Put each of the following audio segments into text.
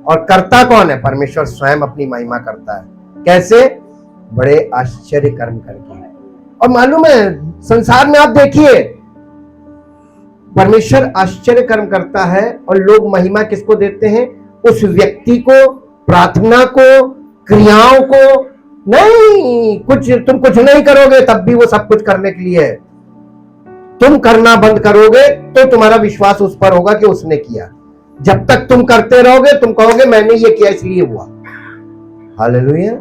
और करता कौन है? परमेश्वर स्वयं अपनी महिमा करता है। कैसे? बड़े आश्चर्य कर्म करके। और मालूम है, संसार में आप देखिए, परमेश्वर आश्चर्य कर्म करता है और लोग महिमा किसको देते हैं? उस व्यक्ति को, प्रार्थना को, क्रियाओं को। नहीं, तुम कुछ नहीं करोगे तब भी वो सब कुछ करने के लिए है। तुम करना बंद करोगे तो तुम्हारा विश्वास उस पर होगा कि उसने किया। जब तक तुम करते रहोगे तुम कहोगे मैंने ये किया इसलिए हुआ। हालेलुया।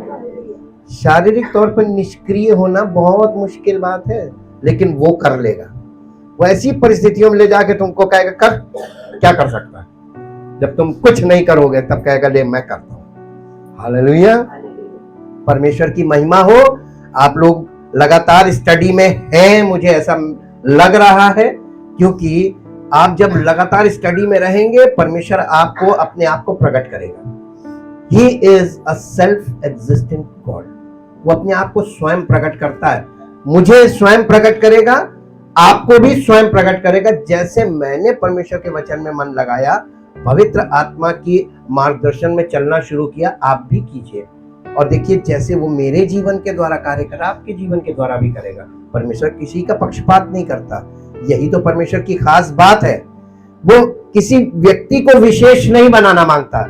शारीरिक तौर पर निष्क्रिय होना बहुत मुश्किल बात है, लेकिन वो कर लेगा। वो ऐसी परिस्थितियों में ले जाके तुमको कहेगा कर, क्या कर सकता है। जब तुम कुछ नहीं करोगे तब कहेगा ले मैं करता हूं। हालेलुया। परमेश्वर की महिमा हो। आप लोग लगातार स्टडी में हैं, मुझे ऐसा लग रहा है, क्योंकि आप जब लगातार स्टडी में रहेंगे परमेश्वर आपको अपने आप को प्रकट करेगा। He is a self-existent God. वो अपने आप को स्वयं प्रकट करता है। मुझे स्वयं प्रकट करेगा, आपको भी स्वयं प्रकट करेगा। जैसे मैंने परमेश्वर के वचन में मन लगाया, पवित्र आत्मा की मार्गदर्शन में चलना शुरू किया, आप भी कीजिए। और देखिए जैसे वो मेरे जीवन के द्वारा कार्य करा, आपके जीवन के द्वारा भी करेगा। परमेश्वर किसी का पक्षपात नहीं करता। यही तो परमेश्वर की खास बात है। वो किसी व्यक्ति को विशेष नहीं बनाना मांगता,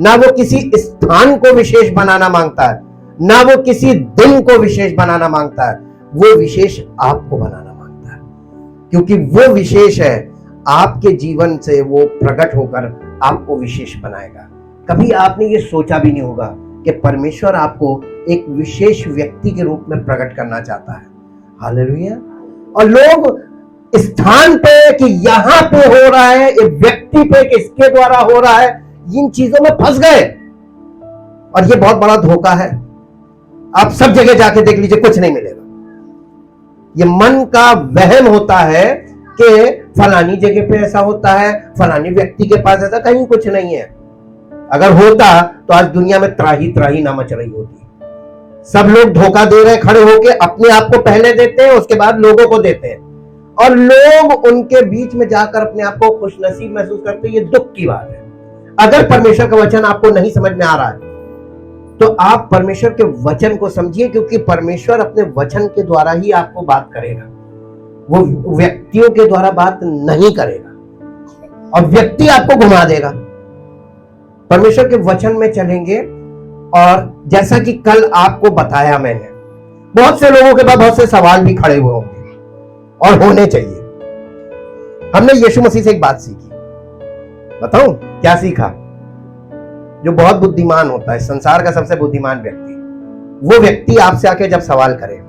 ना वो किसी स्थान को विशेष बनाना मांगता है, ना वो किसी दिन को विशेष बनाना मांगता है। वो विशेष आपको बनाना मांगता है, क्योंकि वो विशेष है। आपके जीवन से वो प्रकट होकर आपको विशेष बनाएगा। कभी आपने ये सोचा भी नहीं होगा कि परमेश्वर आपको एक विशेष व्यक्ति के रूप में प्रकट करना चाहता है। हालेलुया। और लोग स्थान पे कि यहां पे हो रहा है, एक व्यक्ति पे कि इसके द्वारा हो रहा है, इन चीजों में फंस गए। और ये बहुत बड़ा धोखा है। आप सब जगह जाके देख लीजिए, कुछ नहीं मिलेगा। ये मन का वहम होता है कि फलानी जगह पे ऐसा होता है, फलानी व्यक्ति के पास ऐसा, कहीं कुछ नहीं है। अगर होता तो आज दुनिया में त्राही त्राही ना मच रही होती। सब लोग धोखा दे रहे हैं, खड़े होके अपने आप को पहले देते हैं, उसके बाद लोगों को देते हैं, और लोग उनके बीच में जाकर अपने आप को खुशनसीब महसूस करते हैं। ये दुख की बात है। अगर परमेश्वर का वचन आपको नहीं समझ में आ रहा है तो आप परमेश्वर के वचन को समझिए, क्योंकि परमेश्वर अपने वचन के द्वारा ही आपको बात करेगा। वो व्यक्तियों के द्वारा बात नहीं करेगा, और व्यक्ति आपको घुमा देगा। परमेश्वर के वचन में चलेंगे, और जैसा कि कल आपको बताया मैंने, बहुत से लोगों के पास बहुत से सवाल भी खड़े हुए होंगे, और होने चाहिए। हमने यीशु मसीह से एक बात सीखी। बताऊं क्या सीखा? जो बहुत बुद्धिमान होता है, संसार का सबसे बुद्धिमान व्यक्ति, वो व्यक्ति आपसे आके जब सवाल करे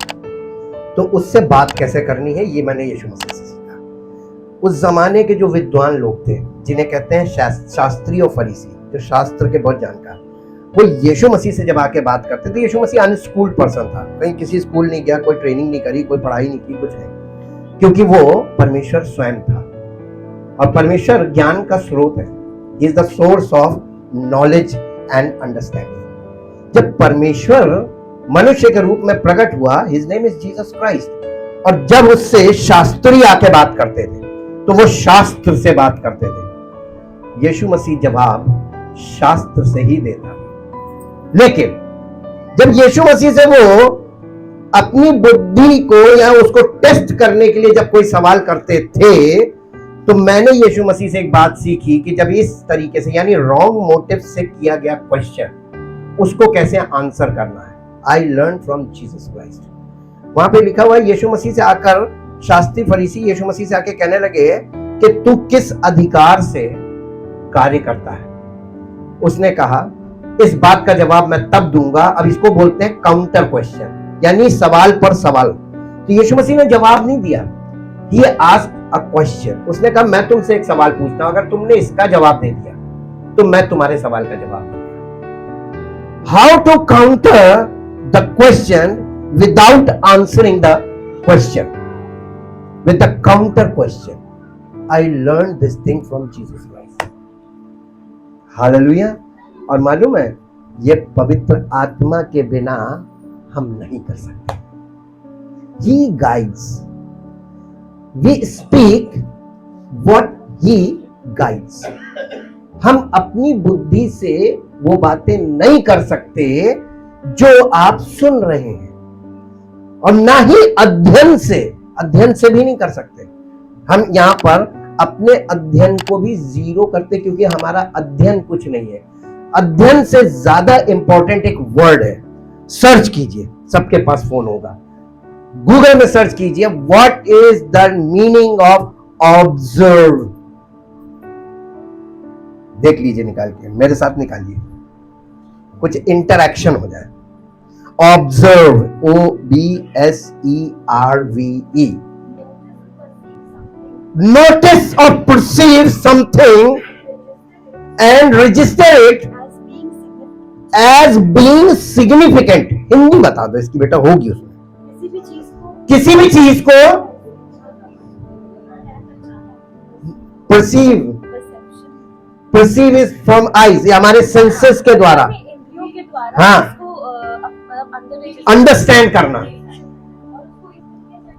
तो उससे बात कैसे करनी है, ये मैंने यीशु मसीह से सीखा। उस जमाने के जो विद्वान लोग थे, जिन्हें कहते हैं शास्त्री और फरीसी, जो शास्त्र के बहुत जानकार, वो यीशु मसीह से जब आके बात करते थे। यीशु मसीह अनस्कूल्ड पर्सन था, कहीं किसी स्कूल नहीं गया, कोई ट्रेनिंग नहीं करी, कोई पढ़ाई नहीं की, कुछ नहीं, क्योंकि वो परमेश्वर स्वयं था, और परमेश्वर ज्ञान का स्रोत है। He is the source of knowledge and understanding। जब परमेश्वर मनुष्य के रूप में प्रकट हुआ, His name is Jesus Christ, और जब उससे शास्त्री आके बात करते थे तो वो शास्त्र से बात करते थे। यीशु मसीह जवाब शास्त्र से ही देता था। लेकिन जब यीशु मसीह से वो अपनी बुद्धि को या उसको टेस्ट करने के लिए जब कोई सवाल करते थे, तो मैंने यीशु मसीह से एक बात सीखी कि जब इस तरीके से, यानी रॉन्ग मोटिव से किया गया क्वेश्चन, उसको कैसे आंसर करना है। I learn from Jesus Christ. वहां पे लिखा हुआ है, यीशु मसीह से आकर शास्त्री फरीसी यीशु मसीह से आके कहने लगे कि तू किस अधिकार से कार्य करता है। उसने कहा इस बात का जवाब मैं तब दूंगा। अब इसको बोलते हैं काउंटर क्वेश्चन, यानी सवाल पर सवाल। तो यीशु मसीह ने जवाब नहीं दिया, He asked a question। उसने कहा मैं तुमसे एक सवाल पूछता हूं, अगर तुमने इसका जवाब दे दिया तो मैं तुम्हारे सवाल का जवाब दूंगा। How to counter the question without answering the question with the counter question। I learned this thing from Jesus Christ। Hallelujah। और मालूम है, ये पवित्र आत्मा के बिना हम नहीं कर सकते। He guides। We speak what he guides. हम अपनी बुद्धि से वो बातें नहीं कर सकते जो आप सुन रहे हैं, और ना ही अध्ययन से भी नहीं कर सकते। हम यहां पर अपने अध्ययन को भी जीरो करते, क्योंकि हमारा अध्ययन कुछ नहीं है। अध्ययन से ज्यादा इंपॉर्टेंट एक वर्ड है। सर्च कीजिए, सबके पास फोन होगा, गूगल में सर्च कीजिए, what is the meaning of observe. देख लीजिए, निकाल के मेरे साथ निकालिए, कुछ इंटरैक्शन हो जाए। ऑब्जर्व, OBSERVE, नोटिस और perceive something and register it as being significant. Hindi बता दो इसकी बेटा, होगी उसमें। किसी भी चीज को परसीव इज फ्रॉम आईज, हमारे सेंसेस के द्वारा, हाँ, अंडरस्टैंड करना,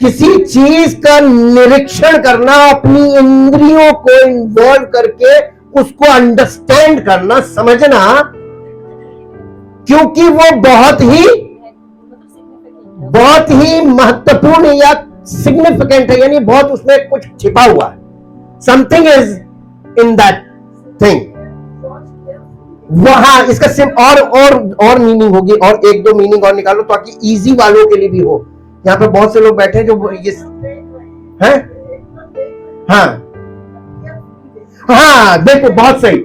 किसी चीज का निरीक्षण करना, अपनी इंद्रियों को इन्वॉल्व करके उसको अंडरस्टैंड करना, समझना, क्योंकि वो बहुत ही महत्वपूर्ण या सिग्निफिकेंट है, यानी बहुत उसमें कुछ छिपा हुआ है। Something is in that thing. वहां इसका सिम और मीनिंग होगी, और एक दो मीनिंग और निकालो ताकि इजी वालों के लिए भी हो। यहाँ पे बहुत से लोग बैठे हैं जो ये हैं, हाँ देखो, बहुत सही।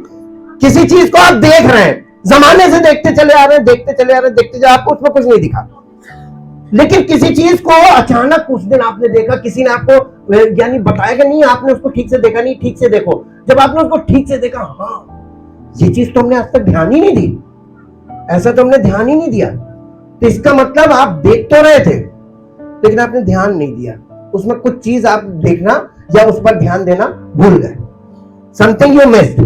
किसी चीज को आप देख रहे हैं, जमाने से देखते चले आ रहे हैं, देखते जा, आपको उसमें कुछ नहीं दिखा, लेकिन किसी चीज को अचानक उस दिन आपने देखा, किसी ने आपको यानी बताया कि नहीं, आपने उसको ठीक से देखा नहीं, ठीक से देखो। जब आपने उसको ठीक से देखा, हाँ ये चीज तो हमने आज तक ध्यान ही नहीं दी, ऐसा तो हमने ध्यान ही नहीं दिया, तो इसका मतलब आप देख तो रहे थे लेकिन आपने ध्यान नहीं दिया, उसमें कुछ चीज आप देखना या उस पर ध्यान देना भूल गए। Something you missed.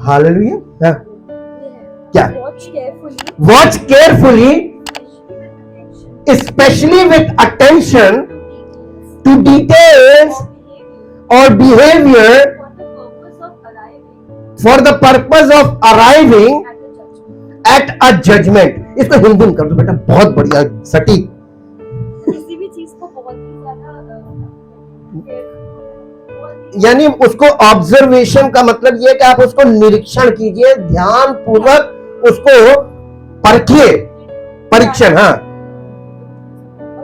हालेलुया। क्या? Watch carefully, especially with attention to details or behavior for the purpose of arriving at a judgment। इसको हिंदी में कर दो बेटा, बहुत बढ़िया, सटीक। किसी भी चीज को बहुत ही ज्यादा, यानी उसको ऑब्जर्वेशन का मतलब यह कि आप उसको निरीक्षण कीजिए, ध्यान पूर्वक उसको परखिए, परीक्षण, हाँ,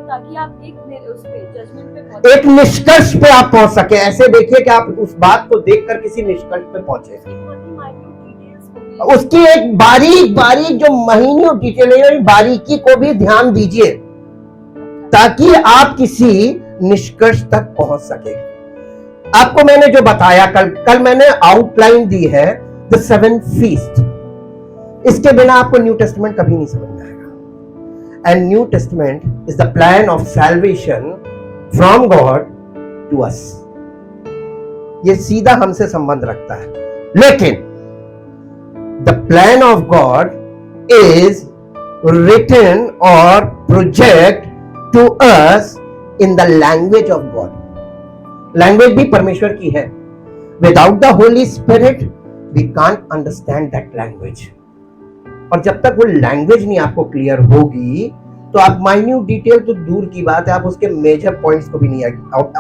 ताकि आप एक निष्कर्ष पे आप पहुंच सके। ऐसे देखिए कि आप उस बात को देखकर किसी निष्कर्ष पे पहुंचे। उसकी एक बारीक जो माइन्यूट डिटेल है, बारीकी को भी ध्यान दीजिए ताकि आप किसी निष्कर्ष तक पहुंच सके। आपको मैंने जो बताया कल मैंने आउटलाइन दी है द 7 फीस्ट। इसके बिना आपको न्यू टेस्टमेंट कभी नहीं समझ में आएगा। And New Testament is the plan of salvation from God to us. ये सीधा हमसे संबंध रखता है, लेकिन the plan of God is written or project to us in the language of God. Language भी परमेश्वर की है. Without the Holy Spirit we can't understand that language. और जब तक वो लैंग्वेज नहीं आपको क्लियर होगी तो आप माइन्यूट डिटेल तो दूर की बात है, आप उसके मेजर पॉइंट्स को भी नहीं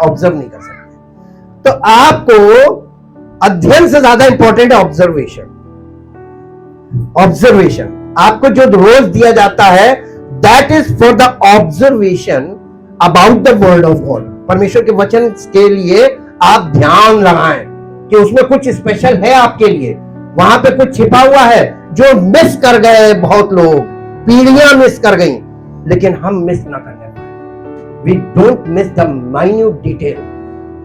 ऑब्जर्व नहीं कर सकते. तो आपको अध्ययन से ज्यादा इंपॉर्टेंट है ऑब्जर्वेशन. ऑब्जर्वेशन आपको जो रोज दिया जाता है that is for the observation about the word of God. परमेश्वर के वचन के लिए आप ध्यान लगाएं कि उसमें कुछ स्पेशल है आपके लिए, वहां पे कुछ छिपा हुआ है जो मिस कर गए. बहुत लोग पीढ़ियां मिस कर गई, लेकिन हम मिस ना करने पाए. We don't miss the minute detail.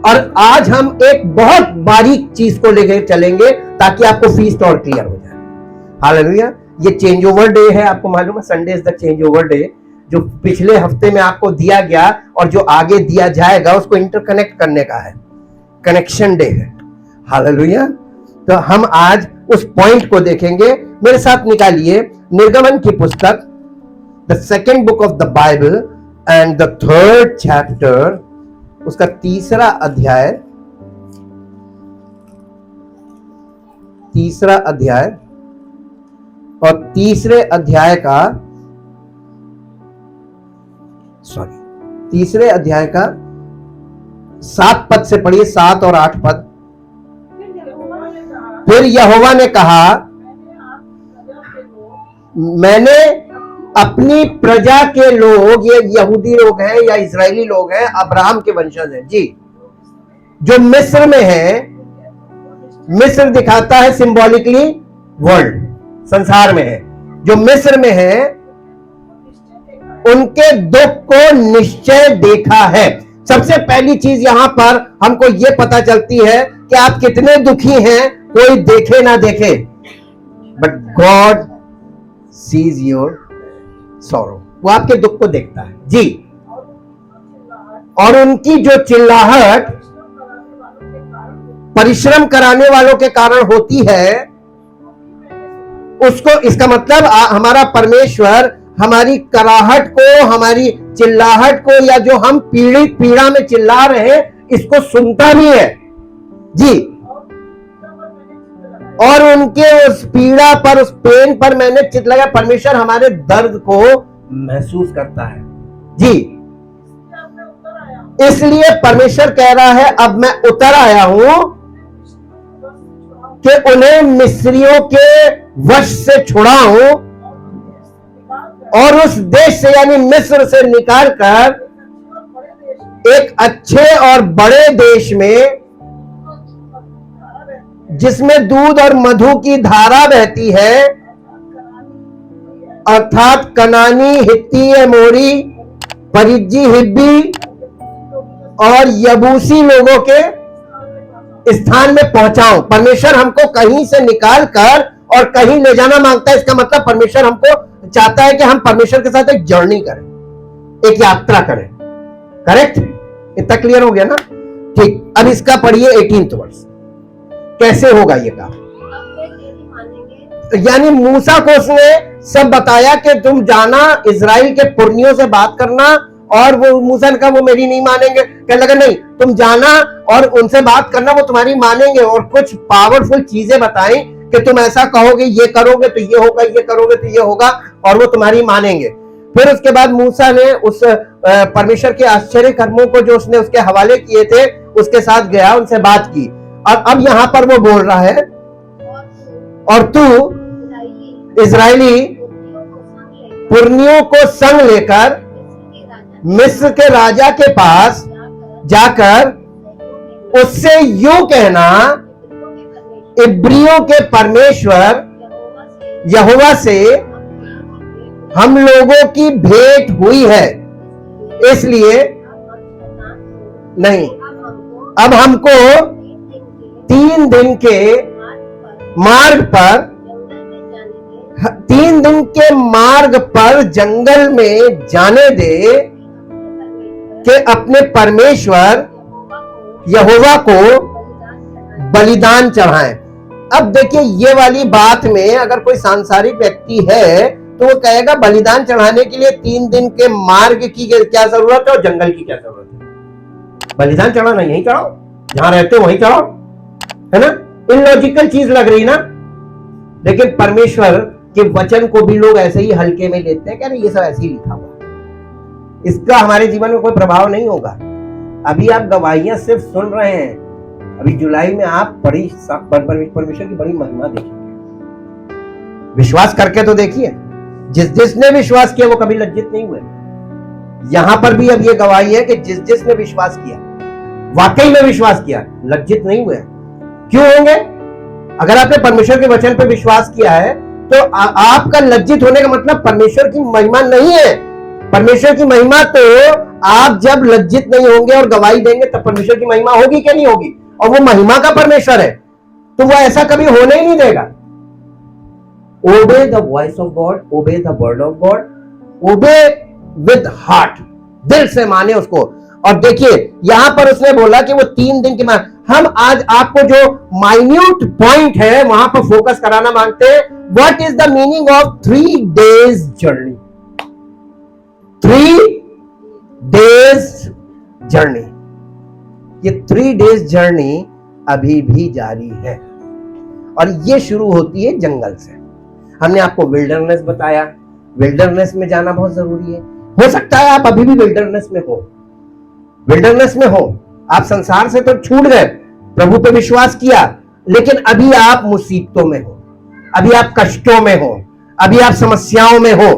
और आज हम एक बहुत बारीक चीज को लेकर चलेंगे ताकि आपको फीस्ट और क्लियर हो जाए. हालेलुया. ये चेंज ओवर डे है, आपको मालूम है Sunday is the change over day. जो पिछले हफ्ते में आपको दिया गया और जो आगे दिया जाएगा उसको इंटरकनेक्ट करने का है, कनेक्शन डे है. हालेलुया. तो हम आज उस पॉइंट को देखेंगे. मेरे साथ निकालिए निर्गमन की पुस्तक, the second book of the Bible and the 3rd chapter उसका 3रा अध्याय, 3रा अध्याय और 3रे अध्याय का, सॉरी 3रे अध्याय का 7 पद से पढ़िए, 7 और 8 पद। फिर यहोवा ने कहा, मैंने अपनी प्रजा के लोग, ये यहूदी लोग हैं या इजरायली लोग हैं, अब्राहम के वंशज हैं जी, जो मिस्र में हैं, मिस्र दिखाता है सिंबॉलिकली वर्ल्ड, संसार में है, जो मिस्र में है, उनके दुख को निश्चय देखा है। सबसे पहली चीज यहां पर हमको यह पता चलती है कि आप कितने दुखी हैं, कोई देखे ना देखे, but God sees your sorrow, वो आपके दुख को देखता है जी। और उनकी जो चिल्लाहट परिश्रम कराने वालों के कारण होती है, उसको, इसका मतलब हमारा परमेश्वर हमारी कराहट को, हमारी चिल्लाहट को, या जो हम पीड़ा में चिल्ला रहे हैं, इसको सुनता भी है जी। और उनके उस पीड़ा पर, उस पेन पर मैंने चित लगा, परमेश्वर हमारे दर्द को महसूस करता है जी। इसलिए परमेश्वर कह रहा है, अब मैं उतर आया हूं कि उन्हें मिस्रियों के वश से छुड़ाऊं और उस देश से, यानी मिस्र से निकालकर एक अच्छे और बड़े देश में, जिसमें दूध और मधु की धारा बहती है, अर्थात कनानी, हित्ती, एमोरी, परिज्जी, हिब्बी और यबूसी लोगों के स्थान में पहुंचाऊं। परमेश्वर हमको कहीं से निकाल कर और कहीं ले जाना मांगता है। इसका मतलब परमेश्वर हमको चाहता है कि हम परमेश्वर के साथ एक जर्नी करें, एक यात्रा करें। करेक्ट? इतना क्लियर हो गया ना? ठीक। अब इसका पढ़िए 18th वर्ष। कैसे होगा ये काम? यानी मूसा को उसने सब बताया कि तुम जाना, इजराइल के पुरनियों से बात करना, और वो मूसा ने कहा वो मेरी नहीं मानेंगे। कहने लगा नहीं, तुम जाना और उनसे बात करना, वो तुम्हारी मानेंगे। और कुछ पावरफुल चीजें बताई कि तुम ऐसा कहोगे, ये करोगे तो ये होगा, ये करोगे तो ये होगा, और वो तुम्हारी मानेंगे। फिर उसके बाद मूसा ने उस परमेश्वर के आश्चर्य कर्मों को जो उसने उसके हवाले किए थे, उसके साथ गया, उनसे बात की। और अब यहां पर वो बोल रहा है, और तू इजरायली पुरनियों को संग लेकर मिस्र के राजा के पास जाकर उससे यूं कहना, इब्रियों के परमेश्वर यहोवा से हम लोगों की भेंट हुई है, इसलिए नहीं, अब हमको 3 दिन के मार्ग पर, 3 दिन के मार्ग पर जंगल में जाने दे कि अपने परमेश्वर यहोवा को बलिदान चढ़ाएं। अब देखिए, ये वाली बात में अगर कोई सांसारिक व्यक्ति है तो वो कहेगा बलिदान चढ़ाने के लिए 3 दिन के मार्ग की क्या जरूरत है और जंगल की क्या जरूरत है? बलिदान चढ़ाना यहीं चढ़ाओ, जहां रहते हो वहीं चढ़ाओ, है ना? इलॉजिकल चीज लग रही ना? लेकिन परमेश्वर के वचन को भी लोग ऐसे ही हल्के में लेते हैं, क्या नहीं, ये सब ऐसे ही लिखा हुआ, इसका हमारे जीवन में कोई प्रभाव नहीं होगा। अभी आप गवाहियां सिर्फ सुन रहे हैं, अभी जुलाई में आप बड़ी परमेश्वर की बड़ी महिमा देखेंगे। विश्वास करके तो देखिए, जिसने विश्वास किया वो कभी लज्जित नहीं हुए। यहां पर भी अब ये गवाही है कि जिसने विश्वास किया, वाकई में विश्वास किया, लज्जित नहीं हुए। क्यों होंगे? अगर आपने परमेश्वर के वचन पर विश्वास किया है तो आपका लज्जित होने का मतलब परमेश्वर की महिमा नहीं है। परमेश्वर की महिमा तो आप जब लज्जित नहीं होंगे और गवाही देंगे तब परमेश्वर की महिमा होगी कि नहीं होगी? और वो महिमा का परमेश्वर है, तो वो ऐसा कभी होने ही नहीं देगा। Obey the voice of God, obey the word of God, obey with heart, दिल से माने उसको। और देखिए यहां पर उसने बोला कि वो 3 दिन के बाद, हम आज आपको जो माइन्यूट पॉइंट है वहां पर फोकस कराना मांगते हैं। What is the meaning of 3 days journey? 3 days journey, ये 3 डेज जर्नी अभी भी जारी है और ये शुरू होती है जंगल से। हमने आपको विल्डरनेस बताया, विल्डरनेस में जाना बहुत जरूरी है। हो सकता है आप अभी भी विल्डरनेस में हो, विल्डरनेस में हो, आप संसार से तो छूट गए, प्रभु पे विश्वास किया, लेकिन अभी आप मुसीबतों में हो, अभी आप कष्टों में हो, अभी आप समस्याओं में हो।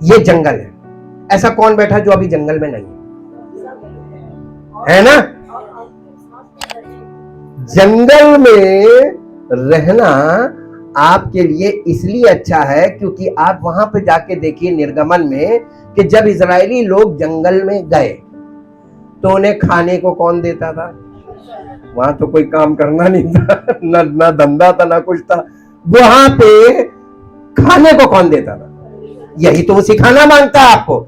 ये जंगल है। ऐसा कौन बैठा जो अभी जंगल में नहीं है ना? जंगल में रहना आपके लिए इसलिए अच्छा है क्योंकि आप वहां पे जाके देखिए निर्गमन में कि जब इजरायली लोग जंगल में गए तो उन्हें खाने को कौन देता था? वहां तो कोई काम करना नहीं था, ना धंधा था, ना कुछ था। वहां पे खाने को कौन देता था? यही तो वो सिखाना मांगता है आपको।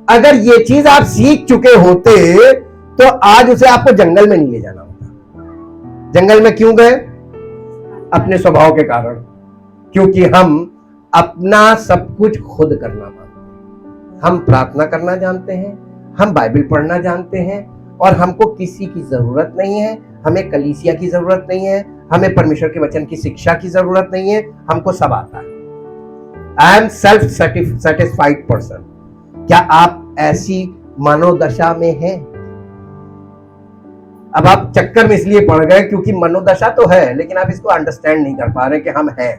अगर ये चीज आप सीख चुके होते तो आज उसे आपको जंगल में नहीं ले जाना होता। जंगल में क्यों गए? अपने स्वभाव के कारण, क्योंकि हम अपना सब कुछ खुद करना मांगते हैं। हम प्रार्थना करना जानते हैं, हम बाइबल पढ़ना जानते हैं और हमको किसी की जरूरत नहीं है, हमें कलीसिया की जरूरत नहीं है, हमें परमेश्वर के वचन की शिक्षा की जरूरत नहीं है, हमको सब आता है। I am self satisfied person. क्या आप ऐसी मनोदशा में हैं? अब आप चक्कर में इसलिए पड़ गए क्योंकि मनोदशा तो है लेकिन आप इसको अंडरस्टैंड नहीं कर पा रहे कि हम हैं,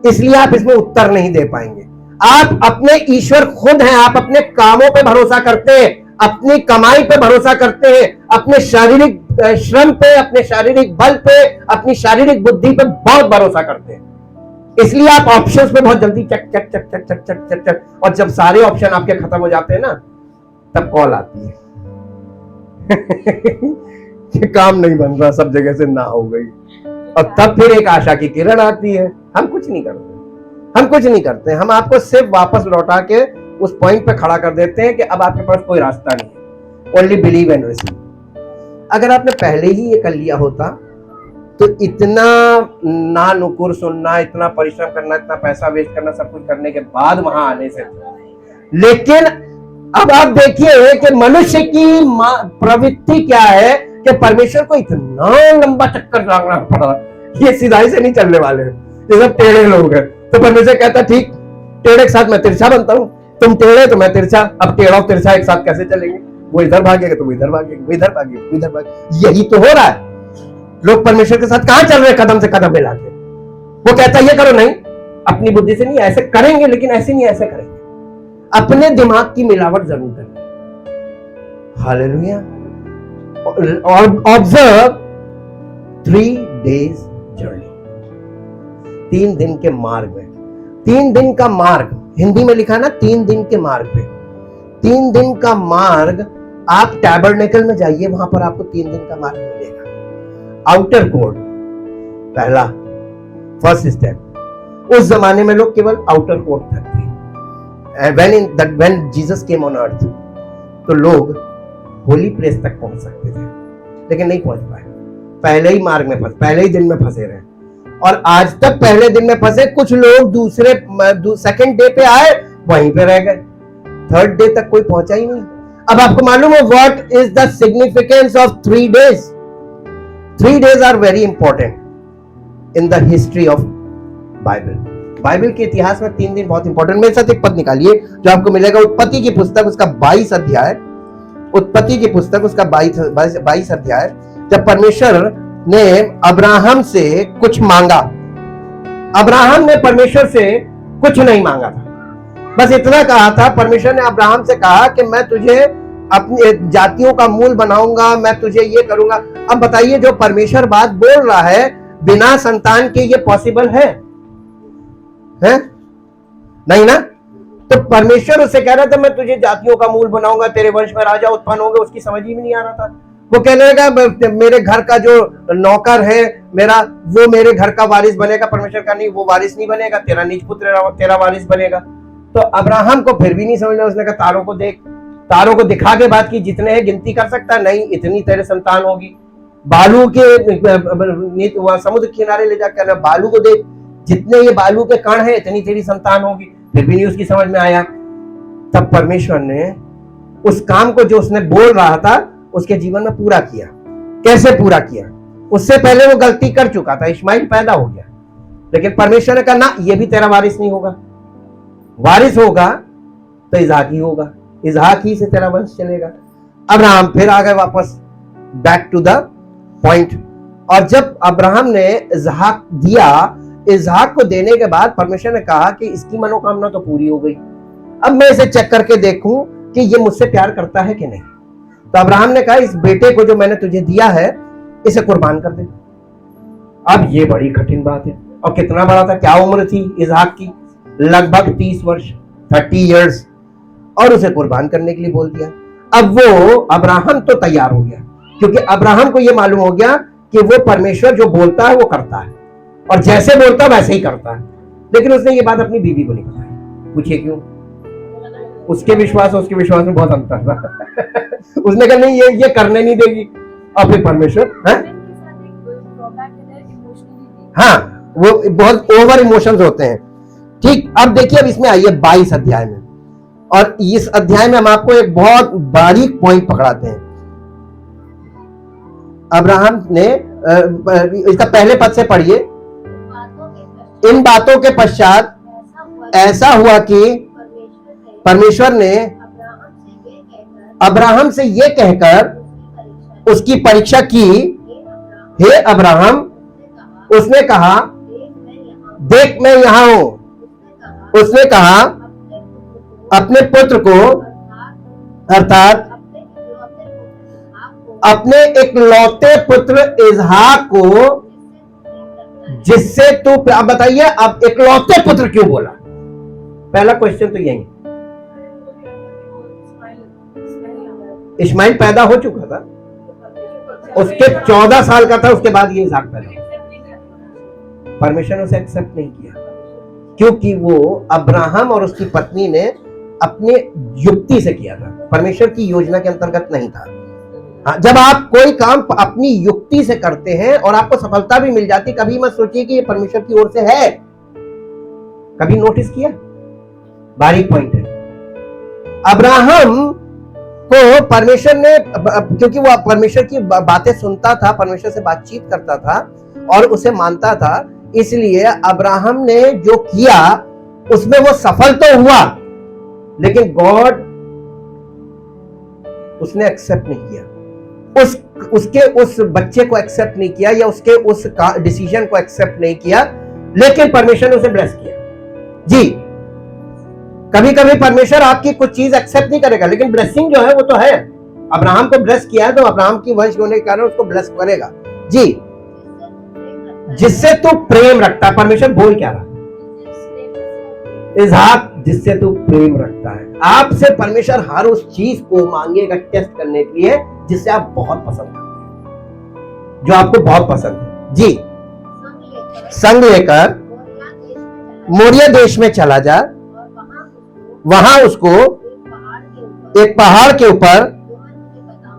इसलिए आप इसमें उत्तर नहीं दे पाएंगे। आप अपने ईश्वर खुद हैं, आप अपने कामों पे भरोसा करते हैं, अपनी कमाई पे भरोसा करते हैं, अपने शारीरिक श्रम पे, अपने शारीरिक बल पे, अपनी शारीरिक बुद्धि पे बहुत भरोसा करते हैं। इसलिए आप ऑप्शंस पे बहुत जल्दी चक चक चक चक चक चक चक चक, और जब सारे ऑप्शन आपके खत्म हो जाते हैं ना तब कॉल आती है कि काम नहीं बन रहा, सब जगह से ना हो गई, और तब फिर एक आशा की किरण आती है। हम कुछ नहीं करते, हम कुछ नहीं करते, हम आपको सिर्फ वापस लौटा के उस पॉइंट पे खड़ा कर देते हैं कि अब आपके पास कोई रास्ता नहीं है, ओनली बिलीव एंड रिसीव। अगर आपने पहले ही ये कर लिया होता तो इतना ना नुकुर सुनना, इतना परिश्रम करना, इतना पैसा वेस्ट करना, सब कुछ करने के बाद वहां आने से। लेकिन अब आप देखिए कि मनुष्य की प्रवृत्ति क्या है कि परमेश्वर को इतना लंबा चक्कर लगाना पड़ा, ये सीधाई से नहीं चलने वाले हैं, ये सब टेढ़े लोग हैं। तो परमेश्वर कहता ठीक, टेढ़े के साथ मैं तिरछा बनता हूं, तुम टेढ़े तो मैं तिरछा, अब टेढ़ा और तिरछा एक साथ कैसे चलेंगे? वो इधर भागेगा तो वो इधर भागेगा, वो इधर भागेगा, वो इधर भागेगा। यही तो हो रहा है। लोग परमेश्वर के साथ कहां चल रहे हैं कदम से कदम मिला के। वो कहता है ये करो, नहीं, अपनी बुद्धि से नहीं, ऐसे करेंगे लेकिन ऐसे नहीं, ऐसे करेंगे। अपने दिमाग की मिलावट जरूर करें। हालेलुया। और ऑब्जर्व 3 डेज जर्नी, 3 दिन के मार्ग में। 3 दिन का मार्ग हिंदी में लिखा ना, 3 दिन के मार्ग पे। 3 दिन का मार्ग, आप टैबरनेकल में जाइए, वहां पर आपको 3 दिन का मार्ग मिलेगा। आउटर कोर्ट पहला, फर्स्ट स्टेप। उस जमाने में लोग केवल आउटर कोर्ट तक थे। When Jesus came on earth, तो लोग होली प्लेस तक पहुंच सकते थे लेकिन नहीं पहुंच पाए। पहले ही मार्ग में पहले ही दिन में फंसे रहे, और आज तक पहले दिन में फंसे। कुछ लोग दूसरे सेकंड डे पे आए, वहीं पे रह गए, थर्ड डे तक कोई पहुंचा ही नहीं। अब आपको मालूम है what is the significance of 3 days? 3 days are very important in the history of Bible. Bible के इतिहास में 3 दिन बहुत इंपॉर्टेंट। मेरे साथ एक पद निकालिए जो आपको मिलेगा उत्पत्ति की पुस्तक, उसका 22 अध्याय। उत्पत्ति की पुस्तक उसका 22 अध्याय। जब परमेश्वर ने अब्राहम से कुछ मांगा, अब्राहम ने परमेश्वर से कुछ नहीं मांगा था, बस इतना कहा था। परमेश्वर ने अब्राहम से कहा कि मैं तुझे अपनी जातियों का मूल बनाऊंगा, मैं तुझे ये करूंगा। अब बताइए, जो परमेश्वर बात बोल रहा है बिना संतान के, ये पॉसिबल है नहीं ना? तो परमेश्वर उससे कह रहा था मैं तुझे जातियों का मूल बनाऊंगा, तेरे वंश में राजा उत्पन्न होंगे। उसकी समझ ही में नहीं आ रहा था। वो कह लेगा मेरे घर का जो नौकर है मेरा, वो मेरे घर का वारिस बनेगा। परमेश्वर का नहीं, वो वारिस नहीं बनेगा, तेरा निज पुत्र तेरा वारिस बनेगा। तो अब्राहम को फिर भी नहीं समझ में। उसने कहा तारों को देख, तारों को दिखा के बात की, जितने हैं गिनती कर सकता नहीं, इतनी तेरे संतान होगी। बालू के समुद्र किनारे ले जाकर बालू को देख, जितने ये बालू के कण हैं इतनी तेरी संतान होगी। फिर भी नहीं उसकी समझ में आया। तब परमेश्वर ने उस काम को जो उसने बोल रहा था उसके जीवन में पूरा किया। कैसे पूरा किया? उससे पहले वो गलती कर चुका था, इस्माइल पैदा हो गया, लेकिन परमेश्वर ने कहा ना, ये भी तेरा वारिस नहीं होगा, वारिस होगा तो इसहाक ही होगा, इसहाक ही से तेरा वंश चलेगा। अब्राहम फिर आ गए वापस, बैक टू द पॉइंट। और जब अब्राहम ने इसहाक दिया, इसहाक को देने के बाद परमेश्वर ने कहा कि इसकी मनोकामना तो पूरी हो गई, अब मैं इसे चेक करके देखूं कि ये मुझसे प्यार करता है कि नहीं। तो अब्राहम ने कहा, इस बेटे को जो मैंने तुझे दिया है इसे कुर्बान कर दे। अब ये बड़ी कठिन बात है। और कितना बड़ा था, क्या उम्र थी इसहाक की? लगभग 30 वर्ष, 30 इयर्स, और उसे कुर्बान करने के लिए बोल दिया। अब वो अब्राहम तो तैयार हो गया, क्योंकि अब्राहम को यह मालूम हो गया कि वो परमेश्वर जो बोलता है वो करता है, और जैसे बोलता है वैसे ही करता है। लेकिन उसने ये बात अपनी बीवी को नहीं बताई। पूछिए क्यों? उसके विश्वास और उसके विश्वास में बहुत अंतर था। उसने कहा नहीं, ये करने नहीं देगी। और फिर परमेश्वर, हाँ, वो बहुत ओवर इमोशंस होते हैं। ठीक, अब देखिए, अब इसमें आइए 22 अध्याय में, और इस अध्याय में हम आपको एक बहुत बारीक पॉइंट पकड़ाते हैं। अब्राहम ने इसका पहले पद से पढ़िए। इन बातों के पश्चात ऐसा हुआ कि परमेश्वर ने अब्राहम से ये कहकर उसकी परीक्षा की, हे अब्राहम, उसने कहा, देख मैं यहां हूं। उसने कहा, अपने पुत्र को, अर्थात अपने इकलौते पुत्र इसहाक को, जिससे तू, अब बताइए, अब इकलौते पुत्र क्यों बोला? पहला क्वेश्चन तो यही। इस्माइल पैदा हो चुका था, उसके 14 साल का था, उसके बाद ये इसहाक पैदा हुआ। परमेश्वर ने उसे एक्सेप्ट नहीं किया, क्योंकि वो अब्राहम और उसकी पत्नी ने अपने युक्ति से किया था, परमेश्वर की योजना के अंतर्गत नहीं था। हाँ, जब आप कोई काम अपनी युक्ति से करते हैं और आपको सफलता भी मिल जाती, कभी मत सोचिए कि ये परमेश्वर की ओर से है। कभी नोटिस किया? बारीक पॉइंट है। अब्राहम को परमेश्वर ने, क्योंकि वो परमेश्वर की बातें सुनता था, परमेश्वर से बातचीत करता था और उसे मानता था, इसलिए अब्राहम ने जो किया उसमें वो सफल तो हुआ, लेकिन गॉड उसने एक्सेप्ट नहीं किया, उसके उस बच्चे को एक्सेप्ट नहीं किया, या उसके उस डिसीजन को एक्सेप्ट नहीं किया, लेकिन परमेश्वर ने उसे ब्लेस किया। जी, कभी कभी परमेश्वर आपकी कुछ चीज एक्सेप्ट नहीं करेगा, लेकिन ब्लेसिंग जो है वो तो है। अब्राहम को ब्लेस किया है तो अब्राहम की वंश होने के कारण उसको ब्लेस करेगा। जी, जिससे तू प्रेम रखता है। परमेश्वर बोल क्या रहा? इसहाक, जिससे तू प्रेम रखता है। आपसे परमेश्वर हर उस चीज को मांगेगा टेस्ट करने के लिए जिससे आप बहुत पसंद करते हैं, जो आपको बहुत पसंद है। जी, संग लेकर मोरिया देश में चला जा, वहां उसको एक पहाड़ के ऊपर,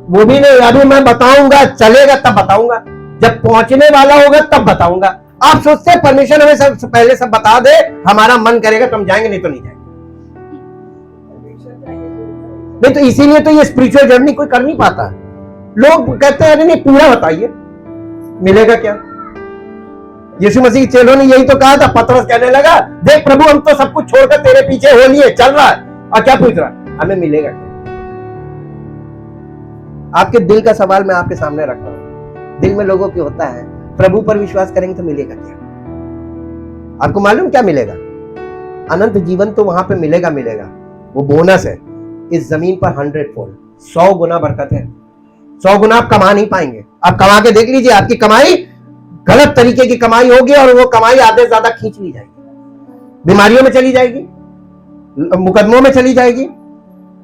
वो भी नहीं, अभी मैं बताऊंगा, चलेगा तब बताऊंगा, जब पहुंचने वाला होगा तब बताऊंगा। आप सोचते हैं परमेश्वर हमें सब पहले सब बता दे, हमारा मन करेगा तो हम जाएंगे, नहीं तो नहीं जाएंगे। नहीं तो इसीलिए तो ये स्पिरिचुअल जर्नी कोई कर नहीं पाता। लोग कहते हैं, अरे नहीं, पूरा बताइए, मिलेगा क्या? यीशु मसीह चेलों ने यही तो कहा था। पतरस कहने लगा, देख प्रभु, हम तो सब कुछ छोड़कर तेरे पीछे हो लिए चल रहा है, और क्या पूछ रहा है? हमें मिलेगा क्या? आपके दिल का सवाल मैं आपके सामने रख रहा हूं। दिल में लोगों की होता है, प्रभु पर विश्वास करेंगे तो मिलेगा क्या? आपको मालूम क्या मिलेगा? अनंत जीवन तो वहां पे मिलेगा, वो बोनस है। इस जमीन पर 100 फोल्ड, 100 गुना बरकत है। 100 गुना आप कमा नहीं पाएंगे। आप कमा के देख लीजिए, आपकी कमाई गलत तरीके की कमाई होगी, और वो कमाई आधे से ज्यादा खींच ली जाएगी, बीमारियों में चली जाएगी, मुकदमों में चली जाएगी,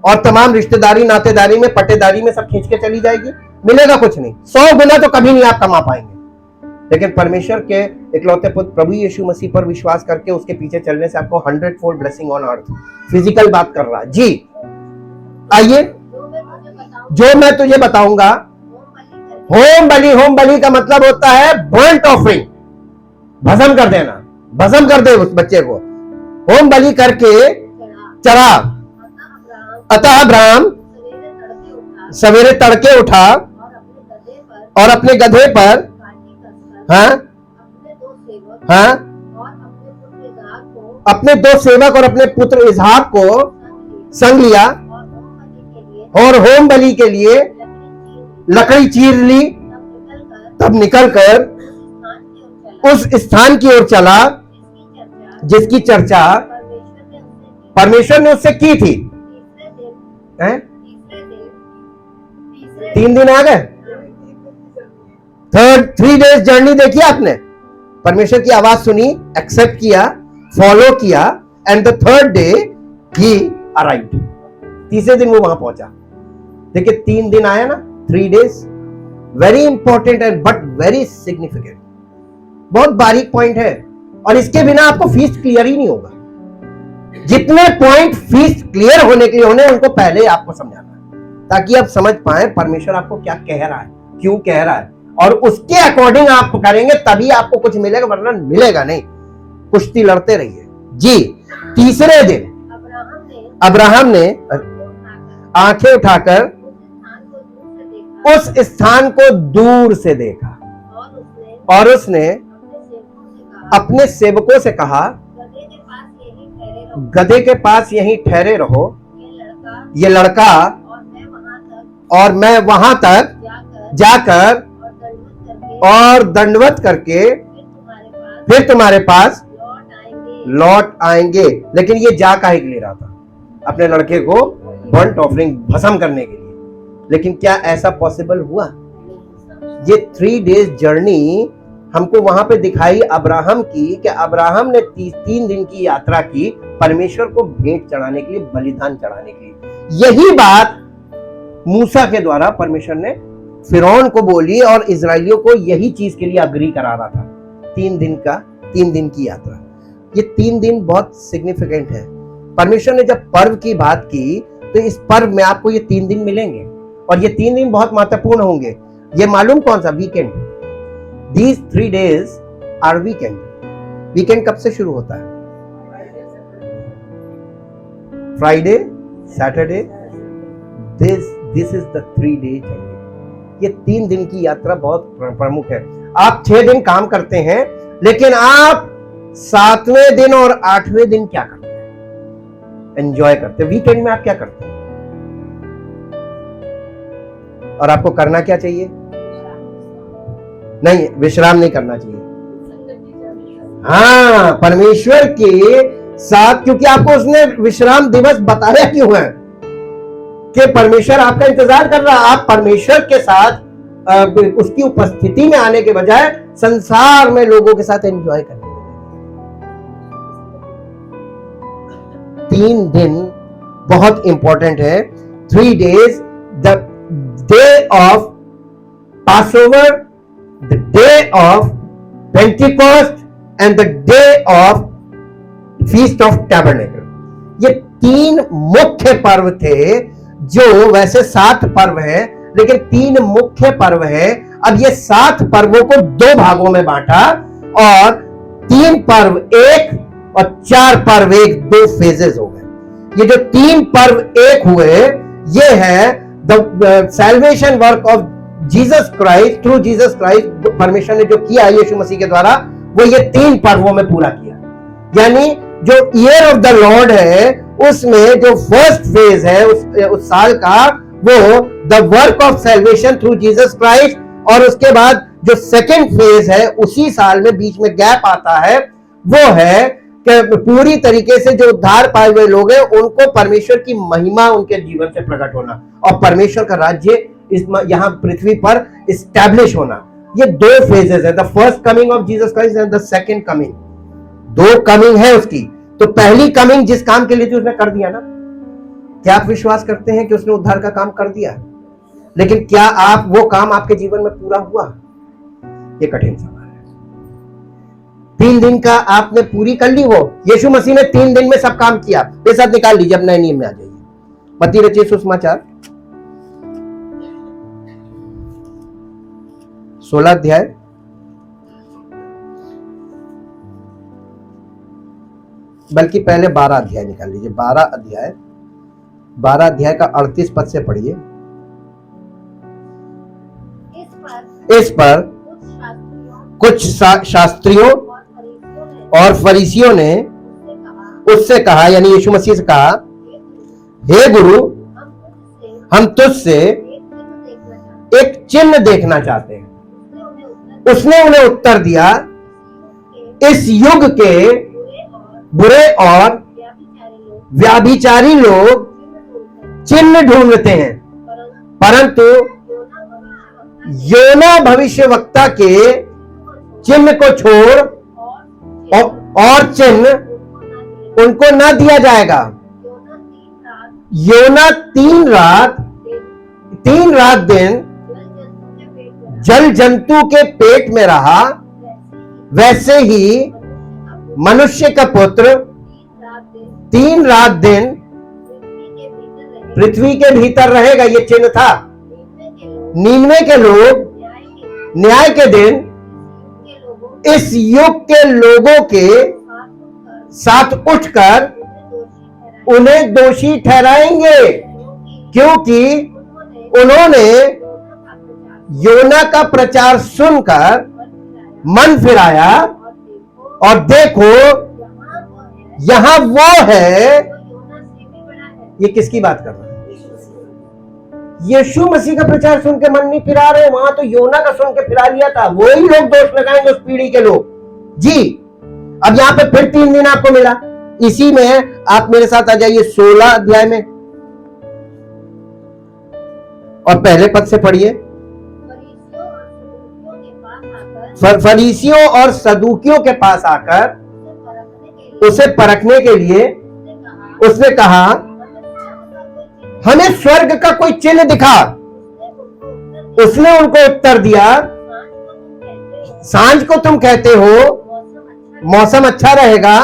और तमाम रिश्तेदारी, नातेदारी में, पट्टेदारी में सब खींच के चली जाएगी। मिलेगा कुछ नहीं। 100 गुना तो कभी नहीं आप कमा पाएंगे। लेकिन परमेश्वर के इकलौते पुत्र प्रभु यीशु मसीह पर विश्वास करके उसके पीछे चलने से आपको 100 fold blessing on earth. Physical बात कर रहा है। जी, आइए, जो मैं तुझे बताऊंगा, होम बलि। होम बलि का मतलब होता है बर्न्ट ऑफरिंग, भस्म कर देना, भस्म कर दे उस बच्चे को, होम बलि करके चढ़ा। अतः अब्राहम सवेरे तड़के उठा और अपने गधे पर हाँ हाँ अपने 2 सेवक और अपने पुत्र इसहाक को संग लिया और होम बलि के लिए लकड़ी चीर ली, तब निकलकर उस स्थान की ओर चला जिसकी चर्चा परमेश्वर ने उससे की थी। 3 दिन आ गए। 3 days जर्नी देखी आपने, परमेश्वर की आवाज सुनी, एक्सेप्ट किया, फॉलो किया, and the 3rd day he arrived. तीसरे दिन वो वहां पहुंचा। देखिए 3 दिन आया ना, 3 days, very important and but very significant. बहुत बारीक पॉइंट है और इसके बिना आपको फीस्ट क्लियर ही नहीं होगा। जितने पॉइंट फीस्ट क्लियर होने के लिए होने उनको पहले आपको समझाना है, ताकि आप समझ पाए परमेश्वर आपको क्या कह रहा है, क्यों कह रहा है, और उसके अकॉर्डिंग आप करेंगे तभी आपको कुछ मिलेगा, वरना मिलेगा नहीं। कुश्ती लड़ते रहिए जी। तीसरे दिन अब्राहम ने आंखें उठाकर उस स्थान को दूर से देखा और उसने अपने सेवकों से कहा, गधे के पास यहीं ठहरे रहो, ये लड़का और मैं वहां तक जाकर और दंडवत करके फिर तुम्हारे पास लौट आएंगे। लेकिन ये जा काहे के लिए रहा था? अपने लड़के को बर्न्ट ऑफरिंग भस्म करने के लिए। लेकिन क्या ऐसा पॉसिबल हुआ? ये 3 days जर्नी हमको वहां पे दिखाई अब्राहम की, कि अब्राहम ने 3 दिन की यात्रा की परमेश्वर को भेंट चढ़ाने के लिए, बलिदान चढ़ाने के लिए। यही बात मूसा के द्वारा परमेश्वर ने फिरौन को बोली और इजराइलियों को यही चीज के लिए अग्री करा रहा था। 3 दिन की यात्रा। ये 3 दिन बहुत सिग्निफिकेंट है। परमेश्वर ने जब पर्व की बात की तो इस पर्व में आपको ये 3 दिन मिलेंगे और ये 3 दिन बहुत महत्वपूर्ण होंगे। ये मालूम कौन सा? Weekend. These 3 days are weekend. Weekend कब से शुरू होता है? Friday, Saturday, this is the 3 day journey. ये 3 दिन की यात्रा बहुत प्रमुख है। आप 6 दिन काम करते हैं, लेकिन आप 7वें दिन और 8वें दिन क्या करते हैं? एंजॉय करते हैं। वीकेंड में आप क्या करते हैं? और आपको करना क्या चाहिए? नहीं, विश्राम नहीं करना चाहिए। हाँ, परमेश्वर के साथ, क्योंकि आपको उसने विश्राम दिवस बताया क्यों है? कि परमेश्वर आपका इंतजार कर रहा है। आप परमेश्वर के साथ उसकी उपस्थिति में आने के बजाय संसार में लोगों के साथ एंजॉय करने। 3 दिन बहुत इंपॉर्टेंट है। 3 days, the day of Passover, the day of Pentecost and the day of Feast of Tabernacle। ये 3 मुख्य पर्व थे, जो वैसे 7 पर्व हैं, लेकिन 3 मुख्य पर्व हैं। अब ये 7 पर्वों को 2 भागों में बांटा और 3 पर्व 1 और 4 पर्व 1, 2 फेजेस हो गए। ये जो 3 पर्व 1 हुए, ये है the salvation work of Jesus Christ, through Jesus Christ. परमेश्वर ने जो किया यीशु मसीह के द्वारा, वो ये 3 पर्वों में पूरा किया। यानी जो ईयर ऑफ द लॉर्ड है, उसमें जो फर्स्ट फेज है उस साल का, वो the work of salvation through Jesus Christ, और उसके बाद जो सेकंड फेज है उसी साल में, बीच में गैप आता है, वो है कि पूरी तरीके से जो उद्धार पाए हुए लोग हैं उनको परमेश्वर की महिमा उनके जीवन से प्रकट होना और परमेश्वर का राज्य यहां पृथ्वी पर इस्टेब्लिश होना। ये 2 फेजेस है, the first coming of Jesus Christ and the second coming. 2 coming है उसकी। तो पहली कमिंग जिस काम के लिए थी उसने कर दिया ना। क्या आप विश्वास करते हैं कि उसने उद्धार का काम कर दिया? लेकिन क्या आप वो काम आपके जीवन में पूरा हुआ? ये कठिन सवाल है। 3 दिन का आपने पूरी कर ली वो। यीशु मसीह ने 3 दिन में सब काम किया। ये साथ निकाल लीजिए, अब नए नियम में आ जाइए। मत्ती रचित सुसमाचार 16 अध्याय, बल्कि पहले 12 अध्याय निकाल लीजिए। 12 अध्याय का 38 पद से पढ़िए। इस पर कुछ शास्त्रियों और फरीसियों ने उससे कहा, यानी यीशु मसीह से कहा, हे गुरु, हम तुझसे एक चिन्ह देखना चाहते हैं। उसने उन्हें उत्तर दिया, इस युग के बुरे और व्याभिचारी लोग चिन्ह ढूंढते हैं, परंतु योना भविष्यवक्ता के चिन्ह को छोड़ और चिन्ह उनको न दिया जाएगा। योना 3 रात दिन जल जंतु के पेट में रहा, वैसे ही मनुष्य का पुत्र 3 रात दिन पृथ्वी के भीतर रहेगा। ये चिन्ह था। नीनवे के लोग न्याय के दिन इस युग के लोगों के साथ उठकर उन्हें दोषी ठहराएंगे, क्योंकि उन्होंने योना का प्रचार सुनकर मन फिराया, और देखो यहां वो है। ये किसकी बात कर रहा है? यीशु मसीह का प्रचार सुन के मन नहीं फिरा रहे, वहां तो योना का सुन के फिरा लिया था। वही लोग दोष लगाएंगे उस पीढ़ी के लोग जी। अब यहां पे फिर 3 दिन आपको मिला। इसी में आप मेरे साथ आ जाइए 16 अध्याय में और पहले पद से पढ़िए। फरीसियों और सदूकियों के पास आकर उसे परखने के लिए उसने कहा, हमें स्वर्ग का कोई चिन्ह दिखा। उसने उनको उत्तर दिया, सांझ को तुम कहते हो मौसम अच्छा रहेगा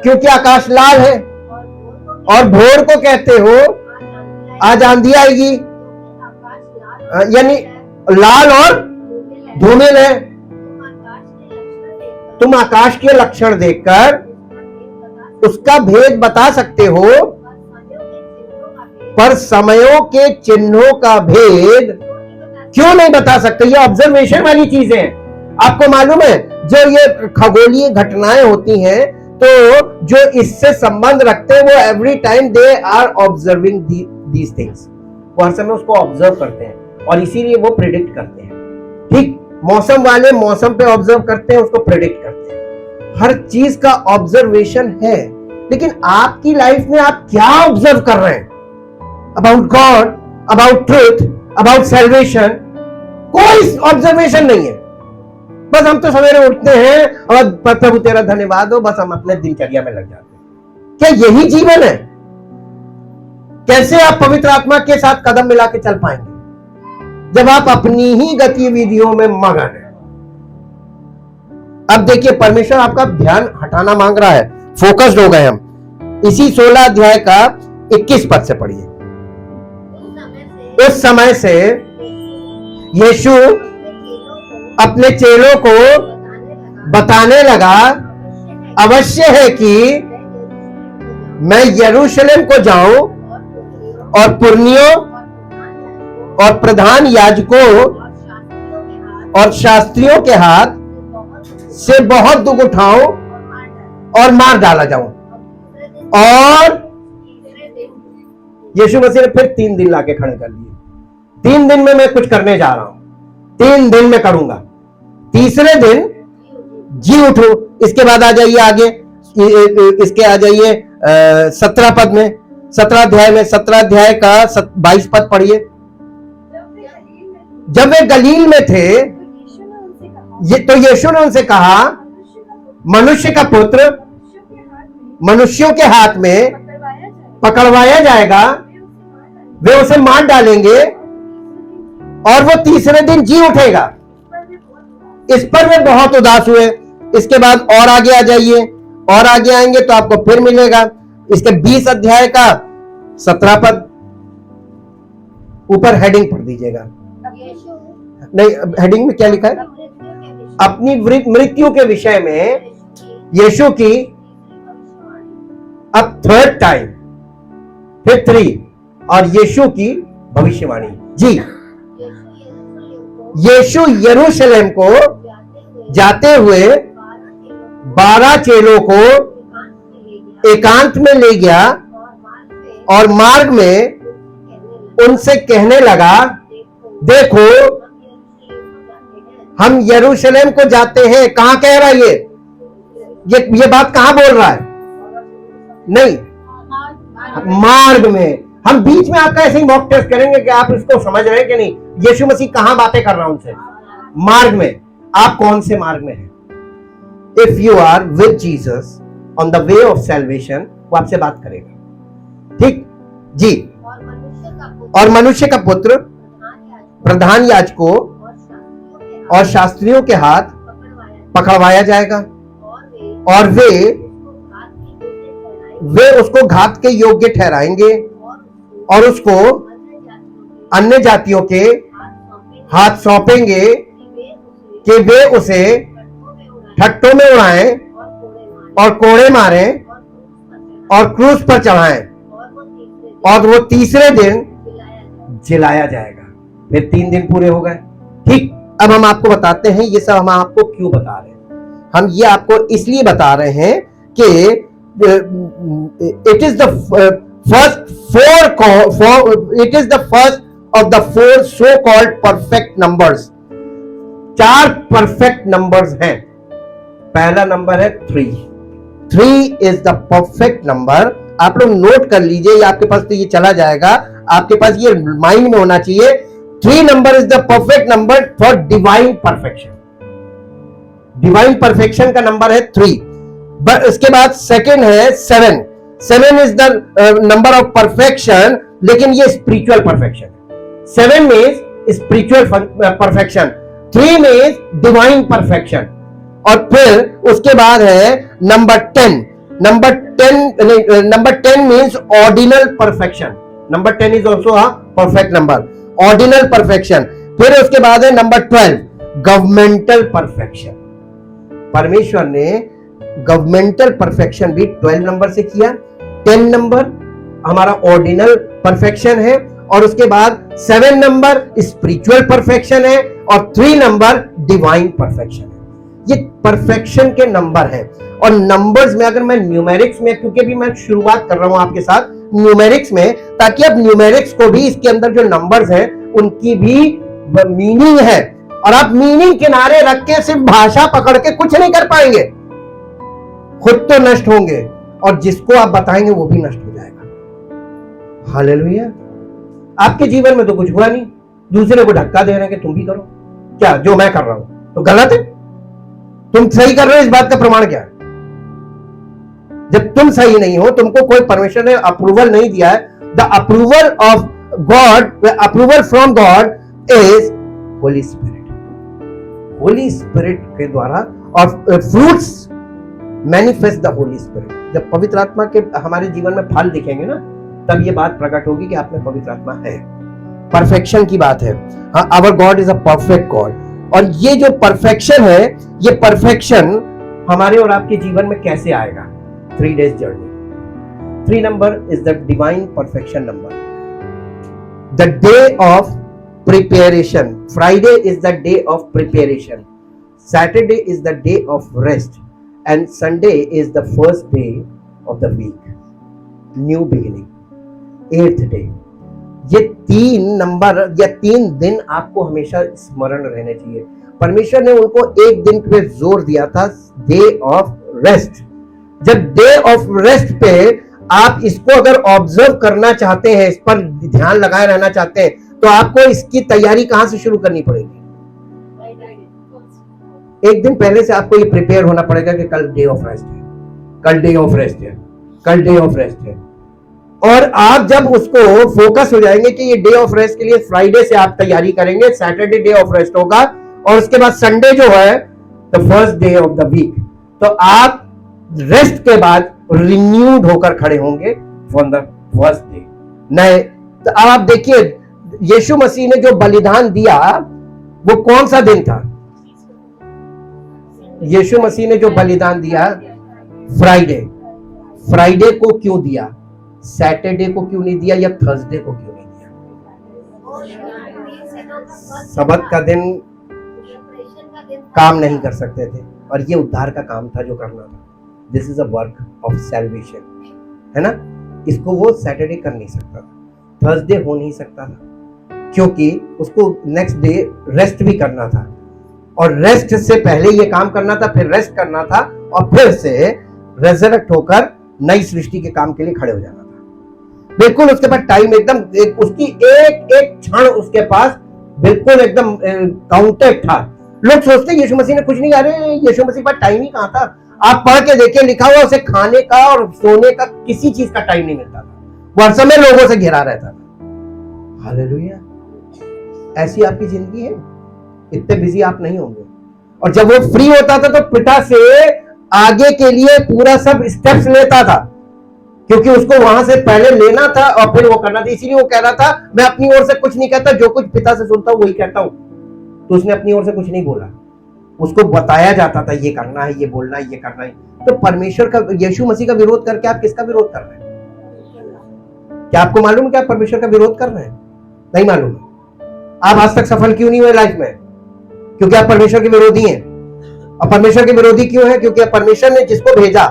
क्योंकि आकाश लाल है, और भोर को कहते हो आज आंधी आएगी, यानी लाल और धूमिल है। तुम आकाश के लक्षण देखकर उसका भेद बता सकते हो, पर समयों के चिन्हों का भेद क्यों नहीं बता सकते? ये ऑब्जर्वेशन वाली चीज है। आपको मालूम है, जो ये खगोलीय घटनाएं होती हैं, तो जो इससे संबंध रखते हैं वो every time they are observing these things. वो हर समय उसको ऑब्जर्व करते हैं और इसीलिए वो प्रिडिक्ट करते हैं। ठीक, मौसम वाले मौसम पे ऑब्जर्व करते हैं, उसको प्रिडिक्ट करते हैं। हर चीज का ऑब्जर्वेशन है। लेकिन आपकी लाइफ में आप क्या ऑब्जर्व कर रहे हैं? About God, about truth, about salvation कोई ऑब्जर्वेशन नहीं है। बस हम तो सवेरे उठते हैं और प्रभु तेरा धन्यवाद हो, बस हम अपने दिनचर्या में लग जाते हैं। क्या यही जीवन है? कैसे आप पवित्र आत्मा के साथ कदम मिला के चल पाएंगे जब आप अपनी ही गतिविधियों में मगन है? अब देखिए, परमेश्वर आपका ध्यान हटाना मांग रहा है। फोकस्ड हो गए हम। इसी 16 अध्याय का 21 पद से पढ़िए। उस समय से यीशु अपने चेलों को बताने लगा, अवश्य है कि मैं यरूशलेम को जाऊं और पुरनियों और प्रधान याजकों और शास्त्रियों के हाथ से बहुत दुख उठाऊं और मार डाला जाऊं। और यीशु मसीह ने फिर 3 दिन लाके खड़े कर लिए। 3 दिन में मैं कुछ करने जा रहा हूं, 3 दिन में करूंगा, तीसरे दिन जी उठो। इसके बाद आ जाइए आगे, इसके आ जाइए 17 पद में, 17 अध्याय में, 17 अध्याय का 22 पद पढ़िए। जब वे गलील में थे तो यीशु ने उनसे कहा, मनुष्य का पुत्र मनुष्यों के हाथ में पकड़वाया जाएगा, वे उसे मार डालेंगे और वो तीसरे दिन जी उठेगा। इस पर वे बहुत उदास हुए। इसके बाद और आगे आ जाइए, और आगे आएंगे तो आपको फिर मिलेगा। इसके 20 अध्याय का 17 पद, ऊपर हेडिंग पढ़ दीजिएगा। नहीं, हेडिंग में क्या लिखा है? अपनी मृत्यु के विषय में यीशु की अब 3rd टाइम, फिर 3, और यीशु की भविष्यवाणी जी। यीशु यरूशलेम को जाते हुए 12 चेलों को एकांत में ले गया और मार्ग में उनसे कहने लगा, देखो हम यरूशलेम को जाते हैं। कहां कह रहा है ये बात कहां बोल रहा है? नहीं, मार्ग में। हम बीच में आपका ऐसे ही मॉक टेस्ट करेंगे कि आप इसको समझ रहे हैं कि नहीं। यीशु मसीह कहां बातें कर रहा है उनसे? मार्ग में। आप कौन से मार्ग में हैं? If you are with Jesus on the way of salvation, वो आपसे बात करेगा। ठीक जी। और मनुष्य का पुत्र प्रधान याजकों और शास्त्रियों के हाथ पकड़वाया जाएगा और वे उसको घात के योग्य ठहराएंगे और उसको अन्य जातियों के हाथ सौंपेंगे कि वे उसे ठट्टों में उड़ाएं और कोड़े मारें और क्रूस पर चढ़ाएं, और वो तीसरे दिन जिलाया जाएगा। फिर 3 दिन पूरे हो गए। ठीक, अब हम आपको बताते हैं ये सब हम आपको क्यों बता रहे हैं। हम ये आपको इसलिए बता रहे हैं कि it is the first of the 4 so called perfect numbers. 4 perfect numbers हैं। पहला नंबर है 3। 3 इज द परफेक्ट नंबर। आप लोग नोट कर लीजिए, आपके पास तो ये चला जाएगा, आपके पास ये माइंड में होना चाहिए। 3 number is the perfect number for divine perfection. Divine perfection का नंबर है 3। इसके बाद सेकंड है 7। 7 is the number of perfection, लेकिन ये स्पिरिचुअल परफेक्शन है। 7 में स्पिरिचुअल परफेक्शन, 3 में डिवाइन परफेक्शन। और फिर उसके बाद है number 10। Number 10 means ordinal perfection. Number 10 is also a perfect number, ordinal perfection. फिर उसके बाद है नंबर 12 गवर्नमेंटल परफेक्शन। परमेश्वर ने गवर्नमेंटल परफेक्शन भी 12 नंबर से किया। 10 नंबर हमारा ऑर्डिनल परफेक्शन है, और उसके बाद 7 नंबर स्पिरिचुअल परफेक्शन है, और 3 नंबर डिवाइन परफेक्शन है। ये परफेक्शन के नंबर है। और नंबर्स में अगर मैं न्यूमेरिक्स में, क्योंकि भी मैं शुरुआत कर रहा हूं आपके साथ न्यूमेरिक्स में, ताकि अब न्यूमेरिक्स को भी इसके अंदर जो नंबर्स हैं उनकी भी मीनिंग है, और आप मीनिंग किनारे रख के सिर्फ भाषा पकड़ के कुछ नहीं कर पाएंगे। खुद तो नष्ट होंगे और जिसको आप बताएंगे वो भी नष्ट हो जाएगा। हालेलुया। आपके जीवन में तो कुछ हुआ नहीं, दूसरे को धक्का दे रहे हैं कि तुम भी करो। क्या जो मैं कर रहा हूं तो गलत है? तुम सही कर रहे हो, इस बात का प्रमाण क्या है? जब तुम सही नहीं हो, तुमको कोई परमेश्वर ने अप्रूवल नहीं दिया है। The approval of God, approval from God is Holi spirit. Holi spirit के द्वारा, और fruits manifest the Holi spirit. जब पवित्र आत्मा के हमारे जीवन में फल दिखेंगे ना, तब ये बात प्रकट होगी कि आप में पवित्र आत्मा है। परफेक्शन की बात है। Our God is a perfect God. और ये जो परफेक्शन है, ये परफेक्शन हमारे और आपके जीवन में कैसे आएगा? 3 days journey. 3 number is the divine perfection number. The day of preparation. Friday is the day of preparation. Saturday is the day of rest. And Sunday is the first day of the week. New beginning. 8th day. ये 3 number या 3 दिन आपको हमेशा स्मरण रहने चाहिए। परमेश्वर ने उनको एक दिन पे जोर दिया था, डे ऑफ रेस्ट। जब डे ऑफ रेस्ट पे आप इसको अगर ऑब्जर्व करना चाहते हैं, इस पर ध्यान लगाए रहना चाहते हैं, तो आपको इसकी तैयारी कहां से शुरू करनी पड़ेगी? एक दिन पहले से आपको ये प्रिपेयर होना पड़ेगा कि कल डे ऑफ रेस्ट है, कल डे ऑफ रेस्ट है, कल डे ऑफ रेस्ट है। और आप जब उसको फोकस हो जाएंगे कि ये डे ऑफ रेस्ट के लिए फ्राइडे से आप तैयारी करेंगे, सैटरडे डे ऑफ रेस्ट होगा, और उसके बाद संडे जो है the first day of the week, तो आप रेस्ट के बाद रिन्यूड होकर खड़े होंगे फॉर द फर्स्ट डे नए। तो अब आप देखिए, यीशु मसीह ने जो बलिदान दिया वो कौन सा दिन था? यीशु मसीह ने जो बलिदान दिया फ्राइडे। फ्राइडे को क्यों दिया? सैटरडे को क्यों नहीं दिया, या थर्सडे को क्यों नहीं दिया? सबत का दिन काम नहीं कर सकते थे, और ये उद्धार का काम था जो करना था। This is a work of salvation, है ना। इसको वो सैटरडे कर नहीं सकता था, थर्सडे हो नहीं सकता था, क्योंकि उसको नेक्स्ट डे रेस्ट भी करना था, और रेस्ट से पहले ये काम करना था, फिर रेस्ट करना था, और फिर से रेजरेक्ट होकर नई सृष्टि के काम के लिए खड़े हो जाना था। बिल्कुल उसके पास टाइम एकदम उसकी एक एक क्षण उसके पास बिल्कुल एकदम काउंटेड था। लोग सोचते यीशु मसीह ने कुछ नहीं, अरे यीशु मसीह के पास टाइम ही कहां था। आप पढ़ के देखिए, लिखा हुआ उसे खाने का और सोने का किसी चीज का टाइम नहीं मिलता था, वो हर समय लोगों से घिरा रहता था। हालेलुया। ऐसी आपकी जिंदगी है, इतने बिजी आप नहीं होंगे। और जब वो फ्री होता था तो पिता से आगे के लिए पूरा सब स्टेप्स लेता था, क्योंकि उसको वहां से पहले लेना था और फिर वो करना था। इसीलिए वो कह रहा था मैं अपनी ओर से कुछ नहीं कहता, जो कुछ पिता से सुनता हूं वही कहता हूं। तो उसने अपनी ओर से कुछ नहीं बोला, उसको बताया जाता था ये करना है, ये बोलना है, ये करना है। तो परमेश्वर का, यीशु मसीह का विरोध करके आप किसका विरोध कर रहे हैं? क्या आपको मालूम है कि आप परमेश्वर का विरोध कर रहे हैं? नहीं मालूम है। आप आज तक सफल क्यों नहीं हुए लाइफ में? क्योंकि आप परमेश्वर के विरोधी हैं। और परमेश्वर के विरोधी क्यों है? क्योंकि परमेश्वर ने जिसको भेजा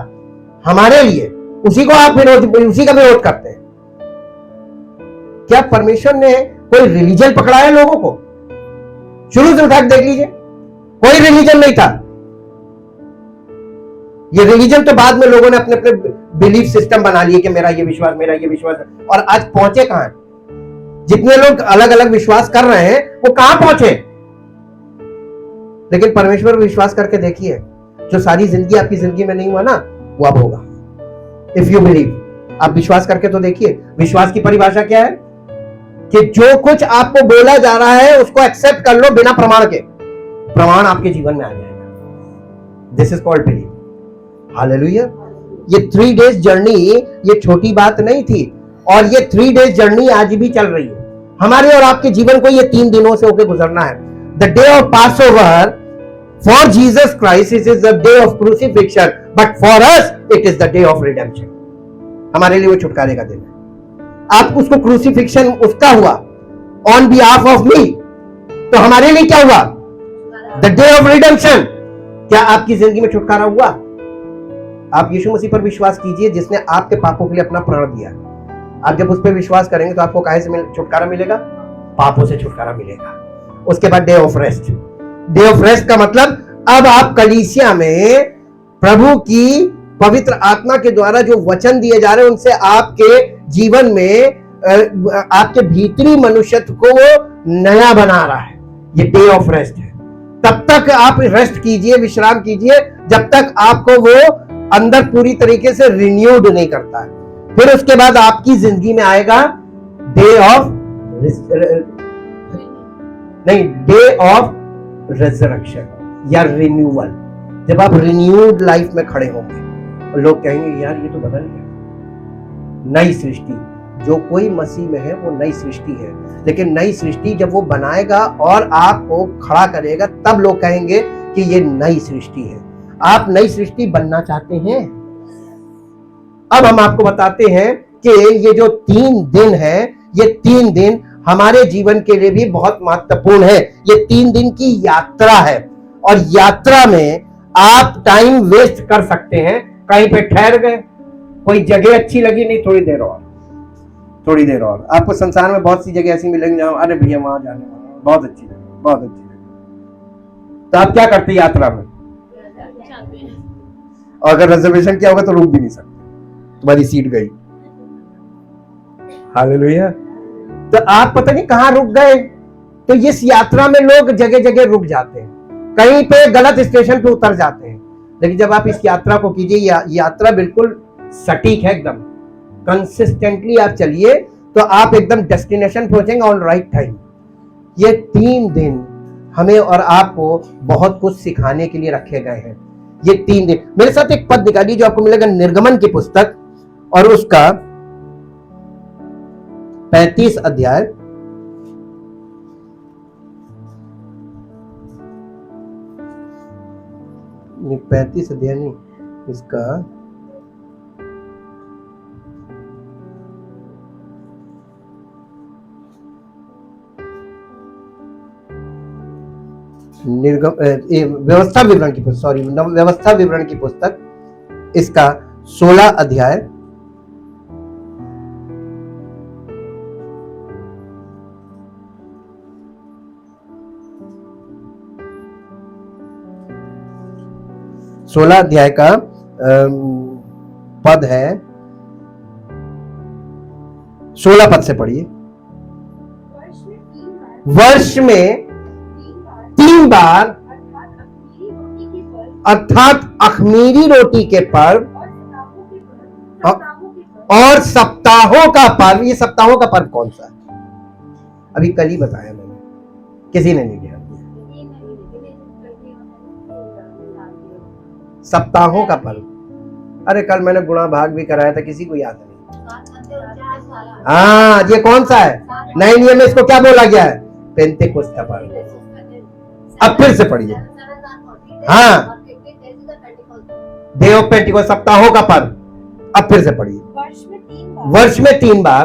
हमारे लिए, उसी को आप उसी का विरोध करते हैं। क्या परमेश्वर ने कोई रिलीजन पकड़ा है लोगों को? शुरू से उठा देख लीजिए, कोई रिलीजन नहीं था। ये रिलीजन तो बाद में लोगों ने अपने अपने बिलीफ सिस्टम बना लिए कि मेरा ये विश्वास, मेरा ये विश्वास, और आज पहुंचे कहां? जितने लोग अलग अलग विश्वास कर रहे हैं वो कहां पहुंचे? लेकिन परमेश्वर पर विश्वास करके देखिए, जो सारी जिंदगी आपकी जिंदगी में नहीं हुआ ना, वो अब होगा। इफ यू बिलीव, आप विश्वास करके तो देखिए। विश्वास की परिभाषा क्या है? कि जो कुछ आपको बोला जा रहा है उसको एक्सेप्ट कर लो बिना प्रमाण के, प्रमाण आपके जीवन में आ जाएगा। This is called believe. Hallelujah. ये 3 डेज जर्नी ये छोटी बात नहीं थी, और ये 3 डेज जर्नी आज भी चल रही है। हमारे और आपके जीवन को ये 3 दिनों से होकर गुजरना है। The day of pass over for Jesus Christ it is the day of crucifixion, but for us it is the day of redemption. हमारे लिए वो छुटकारे का दिन है। आप उसको क्रूसिफिक्शन उसका हुआ ऑन बिहाफ ऑफ मी, तो हमारे लिए क्या हुआ? The day of redemption. क्या आपकी जिंदगी में छुटकारा हुआ? आप यीशु मसीह पर विश्वास कीजिए, जिसने आपके पापों के लिए अपना प्राण दिया। आप जब उस पर विश्वास करेंगे तो आपको काहे से छुटकारा मिलेगा? पापों से छुटकारा मिलेगा। उसके बाद day of rest. Day of rest का मतलब अब आप कलीसिया में प्रभु की पवित्र आत्मा के द्वारा जो वचन दिए जा रहे हैं उनसे आपके जीवन में आपके भीतरी मनुष्यत्व को वो नया बना रहा है। ये डे ऑफ रेस्ट है। तब तक आप रेस्ट कीजिए, विश्राम कीजिए, जब तक आपको वो अंदर पूरी तरीके से रिन्यूड नहीं करता है। फिर उसके बाद आपकी जिंदगी में आएगा day of day of resurrection या रिन्यूअल। जब आप रिन्यूड लाइफ में खड़े होंगे और लोग कहेंगे यार ये तो बदल गया। नई सृष्टि, जो कोई मसीह में है वो नई सृष्टि है। लेकिन नई सृष्टि जब वो बनाएगा और आपको खड़ा करेगा, तब लोग कहेंगे कि ये नई सृष्टि है। आप नई सृष्टि बनना चाहते हैं? अब हम आपको बताते हैं कि ये जो 3 दिन है, ये 3 दिन हमारे जीवन के लिए भी बहुत महत्वपूर्ण है। ये 3 दिन की यात्रा है, और यात्रा में आप टाइम वेस्ट कर सकते हैं। कहीं पे ठहर गए, कोई जगह अच्छी लगी, नहीं थोड़ी देर और, थोड़ी देर और। आपको संसार में बहुत सी जगह ऐसी मिलेंगी जहां अरे भैया वहां जाने वाला, बहुत अच्छी जगह, बहुत अच्छी जगह। तो आप क्या करते हैं यात्रा में? और अगर रिजर्वेशन किया होगा तो रुक भी नहीं सकते, तुम्हारी सीट गई। हालेलुया। तो आप पता नहीं कहां रुक गए। तो इस यात्रा में लोग जगह जगह रुक जाते हैं, कहीं पे गलत स्टेशन पे उतर जाते हैं। लेकिन जब आप इस यात्रा को कीजिए, यात्रा बिल्कुल सटीक है, एकदम कंसिस्टेंटली आप चलिए, तो आप एकदम डेस्टिनेशन पहुंचेंगे ऑन राइट टाइम। ये 3 दिन हमें और आपको बहुत कुछ सिखाने के लिए रखे गए हैं। ये 3 दिन मेरे साथ एक पद निकालिए जो आपको मिलेगा निर्गमन की पुस्तक, और उसका 35 अध्याय, नहीं 35 अध्याय नहीं, इसका 35 व्यवस्था विवरण की पुस्तक, सॉरी, व्यवस्था विवरण की पुस्तक, इसका 16 अध्याय, का पद है, 16 पद से पढ़िए। वर्ष में 3 बार अर्थात अख़मीरी रोटी के पर्व और सप्ताहों का पर्व। ये सप्ताहों का पर्व कौन सा है? अभी कल ही बताया मैंने, किसी ने नहीं दिया। सप्ताहों का पर्व, अरे कल मैंने गुणा भाग भी कराया था, किसी को याद नहीं। हाँ, ये कौन सा है? नए नियम में इसको क्या बोला गया है? पेंतेकोस्त का पर्व। अब फिर से पढ़िए। हाँ, डे ऑफ पेंटिकोस्ट, सप्ताहों का पर्व। अब फिर से पढ़िए। वर्ष में 3 बार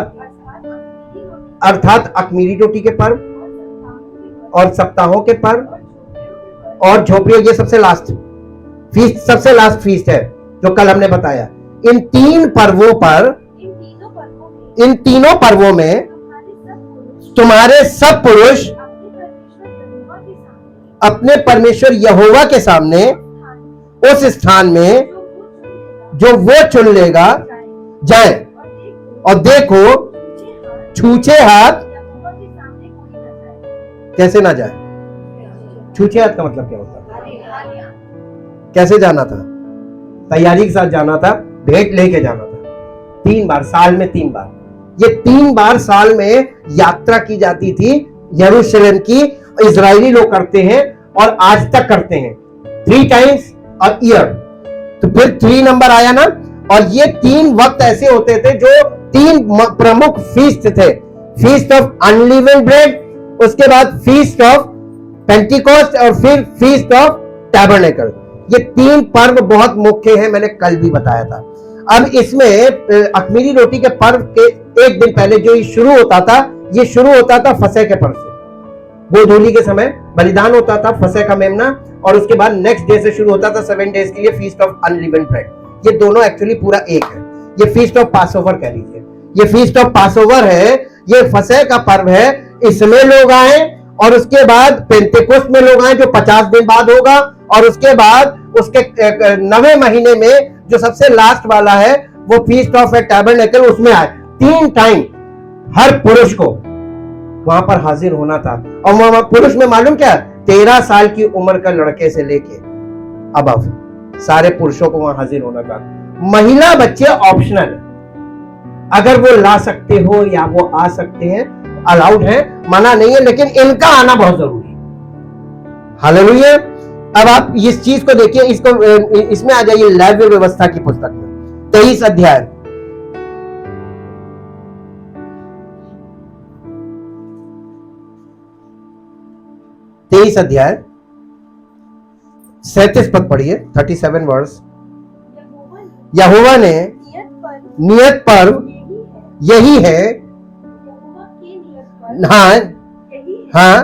अर्थात अख़मीरी रोटी के पर्व और सप्ताहों के पर्व और झोपड़ियों, ये सबसे लास्ट फीस्ट, सबसे लास्ट फीस्ट है जो कल हमने बताया। इन 3 पर्वों पर, इन तीनों पर्वों में तुम्हारे सब पुरुष अपने परमेश्वर यहोवा के सामने उस स्थान में जो वो चुन लेगा जाए, और देखो छूछे हाथ कैसे ना जाए। छूछे हाथ का मतलब क्या होता है? कैसे जाना था? तैयारी के साथ जाना था, भेंट लेके जाना था। 3 बार साल में, 3 बार, ये 3 बार साल में यात्रा की जाती थी यरूशलेम की। इजरायली लोग करते हैं और आज तक करते हैं, 3 टाइम्स अ ईयर। तो फिर 3 नंबर आया ना, और ये 3 वक्त ऐसे होते थे जो 3 प्रमुख फीस्ट थे। फीस्ट ऑफ अनलीवेंड ब्रेड, उसके बाद फीस्ट ऑफ पेंटिकोस्ट और फिर फीस्ट ऑफ टैबरनेकल। ये 3 पर्व बहुत मुख्य हैं, मैंने कल भी बताया था। अब इसमें अख़मीरी रोटी के पर्व के 1 दिन पहले जो ये शुरू होता था, ये शुरू होता था फसह के पर्व से। गोधूली के समय बलिदान होता था, फसह का मेमना, और उसके बाद नेक्स्ट डे से शुरू होता था 7 डेज के लिए फीस्ट ऑफ अनलीवेंड ब्रेड। ये दोनों एक्चुअली पूरा एक है। ये फीस्ट ऑफ पासओवर कह लीजिए, ये फीस्ट ऑफ पासओवर है, ये फसह का पर्व है, इसमें लोग आए, और उसके बाद पेंतेकोस्त में लोग आए जो 50 दिन बाद होगा, और उसके बाद उसके 9वें महीने में जो सबसे लास्ट वाला है वो फीस्ट ऑफ टैबरनेकल, उसमें आए। 3 टाइम हर पुरुष को वहां पर हाजिर होना था। और वहां पुरुष में मालूम क्या, 13 साल की उम्र का लड़के से लेके अबव सारे पुरुषों को वहां हाजिर होना था। महिला बच्चे ऑप्शनल, अगर वो ला सकते हो या वो आ सकते हैं, अलाउड है, मना नहीं है, लेकिन इनका आना बहुत जरूरी है। हालेलुया। अब आप इस चीज को देखिए, इसमें आ जाइए लेवी व्यवस्था की पुस्तक में 23 अध्याय, 23 अध्याय 37 पद पढ़िए, 37 वर्स। यहोवा ने नियत पर्व यही है, हाँ हाँ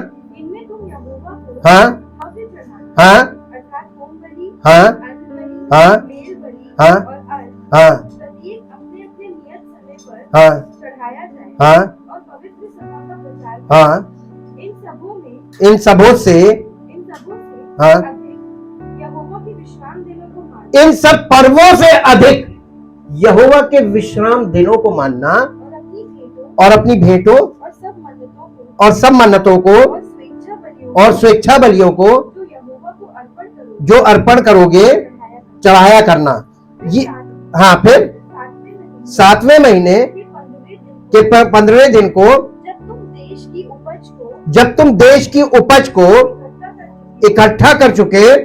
हाँ हाँ हाँ हाँ हाँ हाँ हाँ हाँ हाँ, इन सबों से, हाँ, इन सब पर्वों से अधिक यहोवा के विश्राम दिनों को मानना और अपनी भेंटों और सब मन्नतों को और स्वेच्छा बलियों को जो अर्पण करोगे चढ़ाया करना। ये, हाँ, फिर 7वें महीने के 15वें दिन को जब तुम देश की उपज को इकट्ठा कर चुके,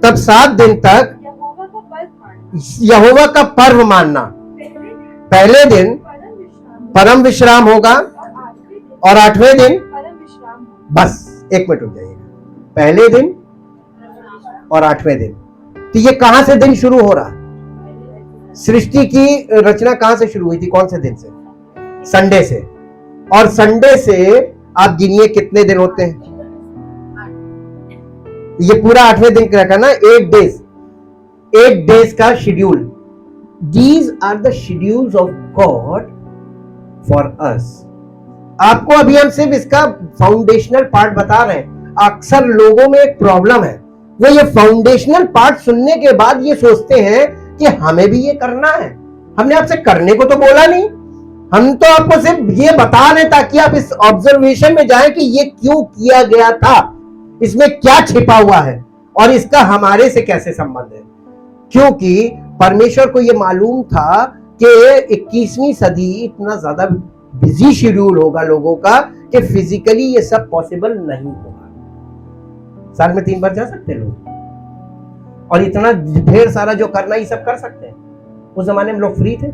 तब 7 दिन तक यहोवा का पर्व मानना। पहले दिन परम विश्राम होगा और 8वें दिन, बस 1 मिनट रुक जाइएगा, पहले दिन और 8वें दिन। तो ये कहां से दिन शुरू हो रहा? सृष्टि की रचना कहां से शुरू हुई थी? कौन से दिन से? संडे से। और संडे से आप गिनिए कितने दिन होते हैं? ये पूरा 8वें दिन का ना 8 डेज का शेड्यूल। These are the schedules of God for us. आपको अभी हम सिर्फ इसका फाउंडेशनल पार्ट बता रहे हैं। अक्सर लोगों में एक प्रॉब्लम है, वो ये फाउंडेशनल पार्ट सुनने के बाद ये सोचते हैं कि हमें भी ये करना है। हमने आपसे करने को तो बोला नहीं, हम तो आपको सिर्फ ये बता रहे ताकि आप इस ऑब्जर्वेशन में जाएं कि ये क्यों किया गया था, इसमें क्या छिपा हुआ है और इसका हमारे से कैसे संबंध है। क्योंकि परमेश्वर को ये मालूम था कि 21वीं सदी इतना ज्यादा बिजी शेड्यूल होगा लोगों का कि फिजिकली ये सब पॉसिबल नहीं होगा। साल में 3 बार जा सकते हैं लोग, और इतना ढेर सारा जो करना ये सब कर सकते हैं। उस जमाने में लोग फ्री थे,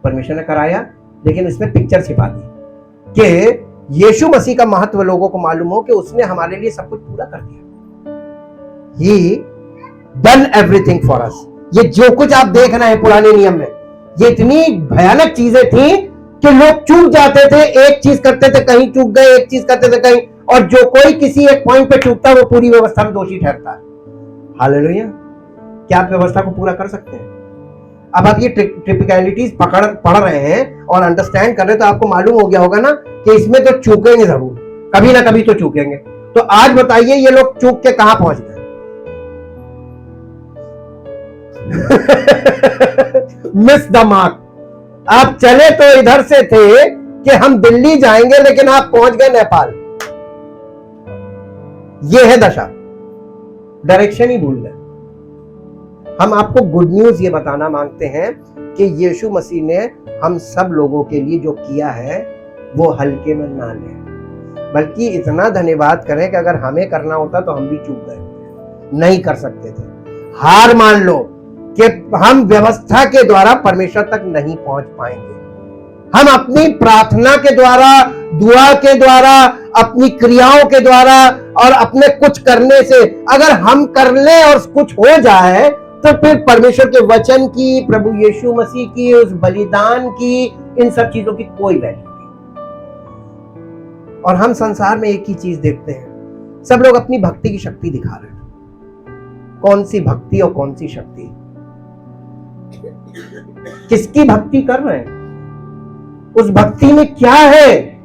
परमेश्वर ने कराया, लेकिन उसमें पिक्चर छिपा दी कि यीशु मसीह का महत्व लोगों को मालूम हो कि उसने हमारे लिए सब कुछ पूरा कर दिया। He done everything for us। ये जो कुछ आप देख रहे हैं पुराने नियम में, ये इतनी भयानक चीजें थी कि लोग चूक जाते थे, एक चीज करते थे कहीं चूक गए, एक चीज करते थे कहीं, और जो कोई किसी एक पॉइंट पे चूकता है वो पूरी व्यवस्था में दोषी ठहरता है। हालेलुया। क्या आप व्यवस्था को पूरा कर सकते हैं? अब आप ये टिपिकलिटीज पढ़ रहे हैं और अंडरस्टैंड कर रहे हैं तो आपको मालूम हो गया होगा ना कि इसमें तो चूकेंगे जरूर, कभी ना कभी तो चूकेंगे। तो आज बताइए ये लोग चूक के कहां पहुंच गए? Miss the mark. आप चले तो इधर से थे कि हम दिल्ली जाएंगे, लेकिन आप पहुंच गए नेपाल। यह है दशा, डायरेक्शन ही भूल गए। हम आपको गुड न्यूज ये बताना मांगते हैं कि यीशु मसीह ने हम सब लोगों के लिए जो किया है वो हल्के में ना लें, बल्कि इतना धन्यवाद करें कि अगर हमें करना होता तो हम भी चूक गए, नहीं कर सकते थे। हार मान लो कि हम व्यवस्था के द्वारा परमेश्वर तक नहीं पहुंच पाएंगे। हम अपनी प्रार्थना के द्वारा, दुआ के द्वारा, अपनी क्रियाओं के द्वारा और अपने कुछ करने से अगर हम कर ले और कुछ हो जाए तो फिर परमेश्वर के वचन की, प्रभु यीशु मसीह की, उस बलिदान की, इन सब चीजों की कोई वैल्यू नहीं। और हम संसार में एक ही चीज देखते हैं, सब लोग अपनी भक्ति की शक्ति दिखा रहे हैं। कौन सी भक्ति और कौन सी शक्ति? किसकी भक्ति कर रहे हैं? उस भक्ति में क्या है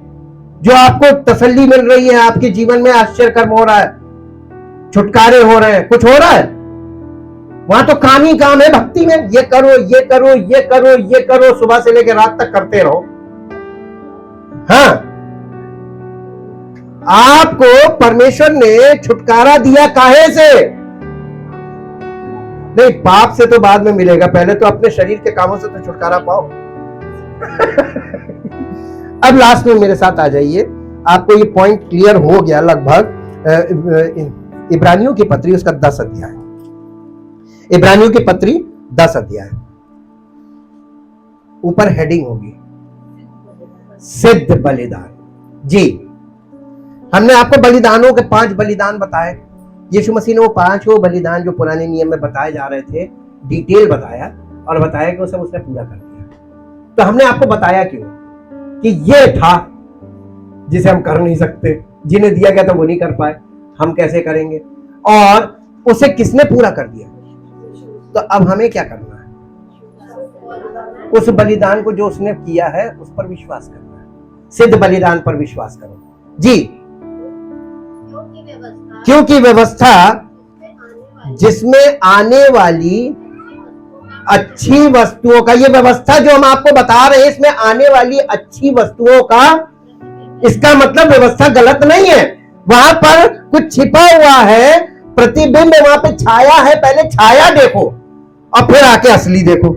जो आपको तसल्ली मिल रही है, आपके जीवन में आश्चर्य कर्म हो रहा है, छुटकारे हो रहे हैं, कुछ हो रहा है? वहां तो काम ही काम है भक्ति में। ये करो, ये करो, ये करो, ये करो, सुबह से लेकर रात तक करते रहो। हाँ, आपको परमेश्वर ने छुटकारा दिया काहे से? नहीं, पाप से तो बाद में मिलेगा, पहले तो अपने शरीर के कामों से तो छुटकारा पाओ। अब लास्ट में मेरे साथ आ जाइए, आपको ये पॉइंट क्लियर हो गया लगभग। इब्रानियों की पत्री उसका 10 अध्याय, इब्रानियों की पत्री 10 अध्याय, ऊपर हेडिंग होगी सिद्ध बलिदान। जी, हमने आपको बलिदानों के 5 बलिदान बताए। यीशु मसीह ने वो 5 बलिदान जो पुराने नियम में बताए जा रहे थे डिटेल बताया, और बताया कि वो सब उसने पूरा कर दिया। तो हमने आपको बताया क्यों कि ये था जिसे हम कर नहीं सकते, जिन्हें दिया गया था वो नहीं कर पाए, हम कैसे करेंगे, और उसे किसने पूरा कर दिया। तो अब हमें क्या करना है? उस बलिदान को जो उसने किया है उस पर विश्वास करना है। सिद्ध बलिदान पर विश्वास करो। जी, क्योंकि व्यवस्था जिसमें आने वाली अच्छी वस्तुओं का, ये व्यवस्था जो हम आपको बता रहे हैं इसमें आने वाली अच्छी वस्तुओं का, इसका मतलब व्यवस्था गलत नहीं है। वहां पर कुछ छिपा हुआ है, प्रतिबिंब वहां पे छाया है। पहले छाया देखो और फिर आके असली देखो,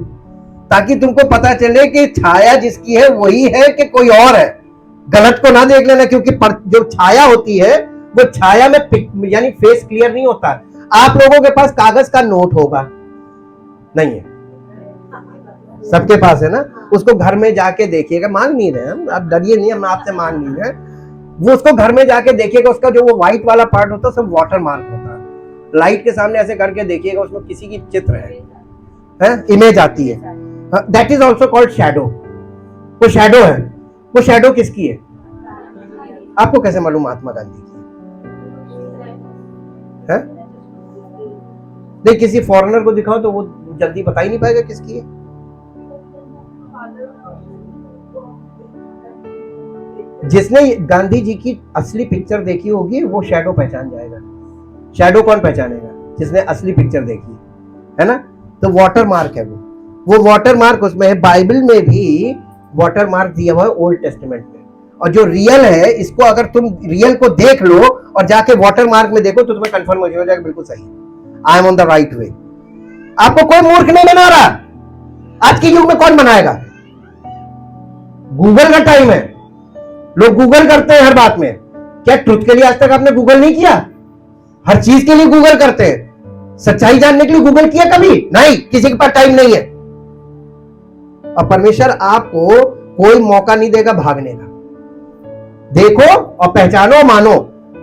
ताकि तुमको पता चले कि छाया जिसकी है वही है कि कोई और है। गलत को ना देख लेना, क्योंकि जो छाया होती है वो छाया में यानी फेस क्लियर नहीं होता। आप लोगों के पास कागज का नोट होगा, नहीं है? सबके पास है ना? उसको घर में जाके देखिएगा, मांग नहीं रहे हम, आप डरिए नहीं, हम आपसे मांग नहीं रहे। वो उसको घर में जाके देखिएगा, उसका जो वो व्हाइट वाला पार्ट होता है सब वाटर मार्क होता है। लाइट के सामने ऐसे करके देखिएगा, उसमें किसी की चित्र है, इमेज आती है। That is also called shadow. वो शैडो है। वो शैडो किसकी है? आपको कैसे मालूम? महात्मा गांधी की है? नहीं, किसी फॉरेनर को दिखाओ तो वो जल्दी बता ही नहीं पाएगा किसकी है। जिसने गांधी जी की असली पिक्चर देखी होगी वो शैडो पहचान जाएगा। शैडो कौन पहचानेगा? जिसने असली पिक्चर देखी है ना। तो वाटर मार्क है वो वाटर मार्क उसमें है। बाइबल में भी वाटर मार्क दिया हुआ है ओल्ड टेस्टामेंट में। और जो रियल है, इसको अगर तुम रियल को देख लो और जाके वाटर मार्क में देखो तो तुम्हें कंफर्म हो जाएगा बिल्कुल सही, I am on the right way. आपको कोई मूर्ख नहीं बना रहा। आज के युग में कौन बनाएगा? गूगल का टाइम है, लोग गूगल करते हैं हर बात में। क्या ट्रुथ के लिए आज तक आपने गूगल नहीं किया? हर चीज के लिए गूगल करते हैं। सच्चाई जानने के लिए गूगल किया कभी नहीं? किसी के पास टाइम नहीं है। और परमेश्वर आपको कोई मौका नहीं देगा भागने का। देखो और पहचानो, मानो,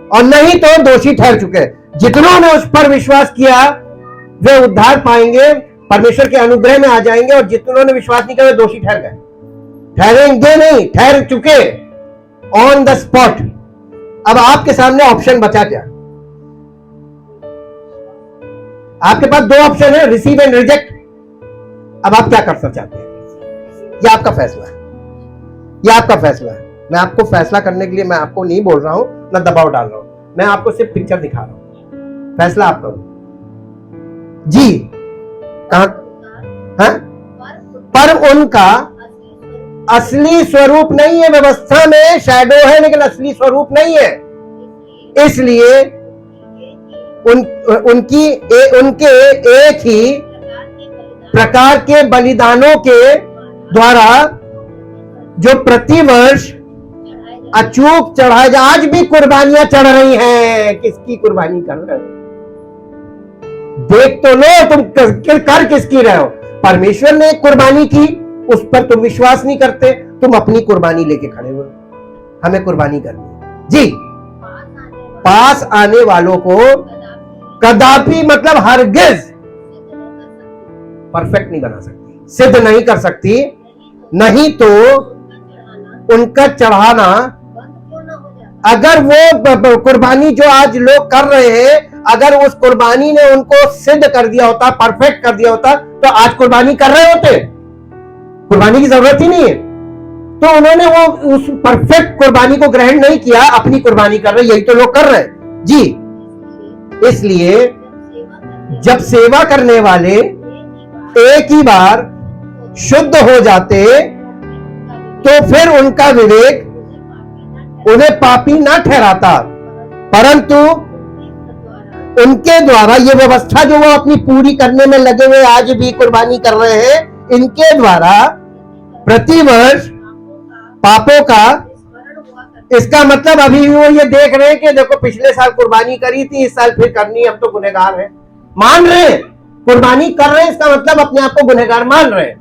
और नहीं तो दोषी ठहर चुके। जितनों ने उस पर विश्वास किया वे उद्धार पाएंगे, परमेश्वर के अनुग्रह में आ जाएंगे। और जितनों ने विश्वास नहीं किया वे दोषी ठहर गए, ठहरेंगे नहीं, ठहर चुके ऑन द स्पॉट। अब आपके सामने ऑप्शन बचा क्या? आपके पास दो ऑप्शन है, रिसीव एंड रिजेक्ट। अब आप क्या करना चाहते हैं? ये आपका फैसला है, ये आपका फैसला है। मैं आपको फैसला करने के लिए मैं आपको नहीं बोल रहा हूं, ना दबाव डाल रहा हूं, मैं आपको सिर्फ पिक्चर दिखा रहा हूं। फैसला आप करो जी। कहां है? पर उनका असली स्वरूप नहीं है। व्यवस्था में शैडो है लेकिन असली स्वरूप नहीं है। इसलिए उनके एक ही प्रकार के बलिदानों के द्वारा जो प्रतिवर्ष अचूक चढ़ाए जा, आज भी कुर्बानियां चढ़ रही हैं। किसकी कुर्बानी कर रहे हो? देख तो लो, तुम कर किसकी रहे हो? परमेश्वर ने एक कुर्बानी की, उस पर तुम विश्वास नहीं करते, तुम अपनी कुर्बानी लेके खड़े हो। हमें कुर्बानी करनी है जी। पास आने वालों को कदापि मतलब हरगिज परफेक्ट नहीं बना सकती, सिद्ध नहीं कर सकती। नहीं तो उनका चढ़ाना, अगर वो कुर्बानी जो आज लोग कर रहे हैं, अगर उस कुर्बानी ने उनको सिद्ध कर दिया होता, परफेक्ट कर दिया होता, तो आज कुर्बानी कर रहे होते। कुर्बानी की जरूरत ही नहीं है। तो उन्होंने वो उस परफेक्ट कुर्बानी को ग्रहण नहीं किया, अपनी कुर्बानी कर रहे। यही तो लोग कर रहे हैं जी। इसलिए जब सेवा करने वाले एक ही बार शुद्ध हो जाते तो फिर उनका विवेक उन्हें पापी ना ठहराता, परंतु उनके द्वारा ये व्यवस्था जो वो अपनी पूरी करने में लगे हुए आज भी कुर्बानी कर रहे हैं, इनके द्वारा प्रतिवर्ष पापों का, इसका मतलब अभी वो ये देख रहे हैं कि देखो पिछले साल कुर्बानी करी थी, इस साल फिर करनी, हम तो गुनहगार हैं, मान रहे हैं, कुर्बानी कर रहे हैं, इसका मतलब अपने आप को गुनहगार मान रहे हैं।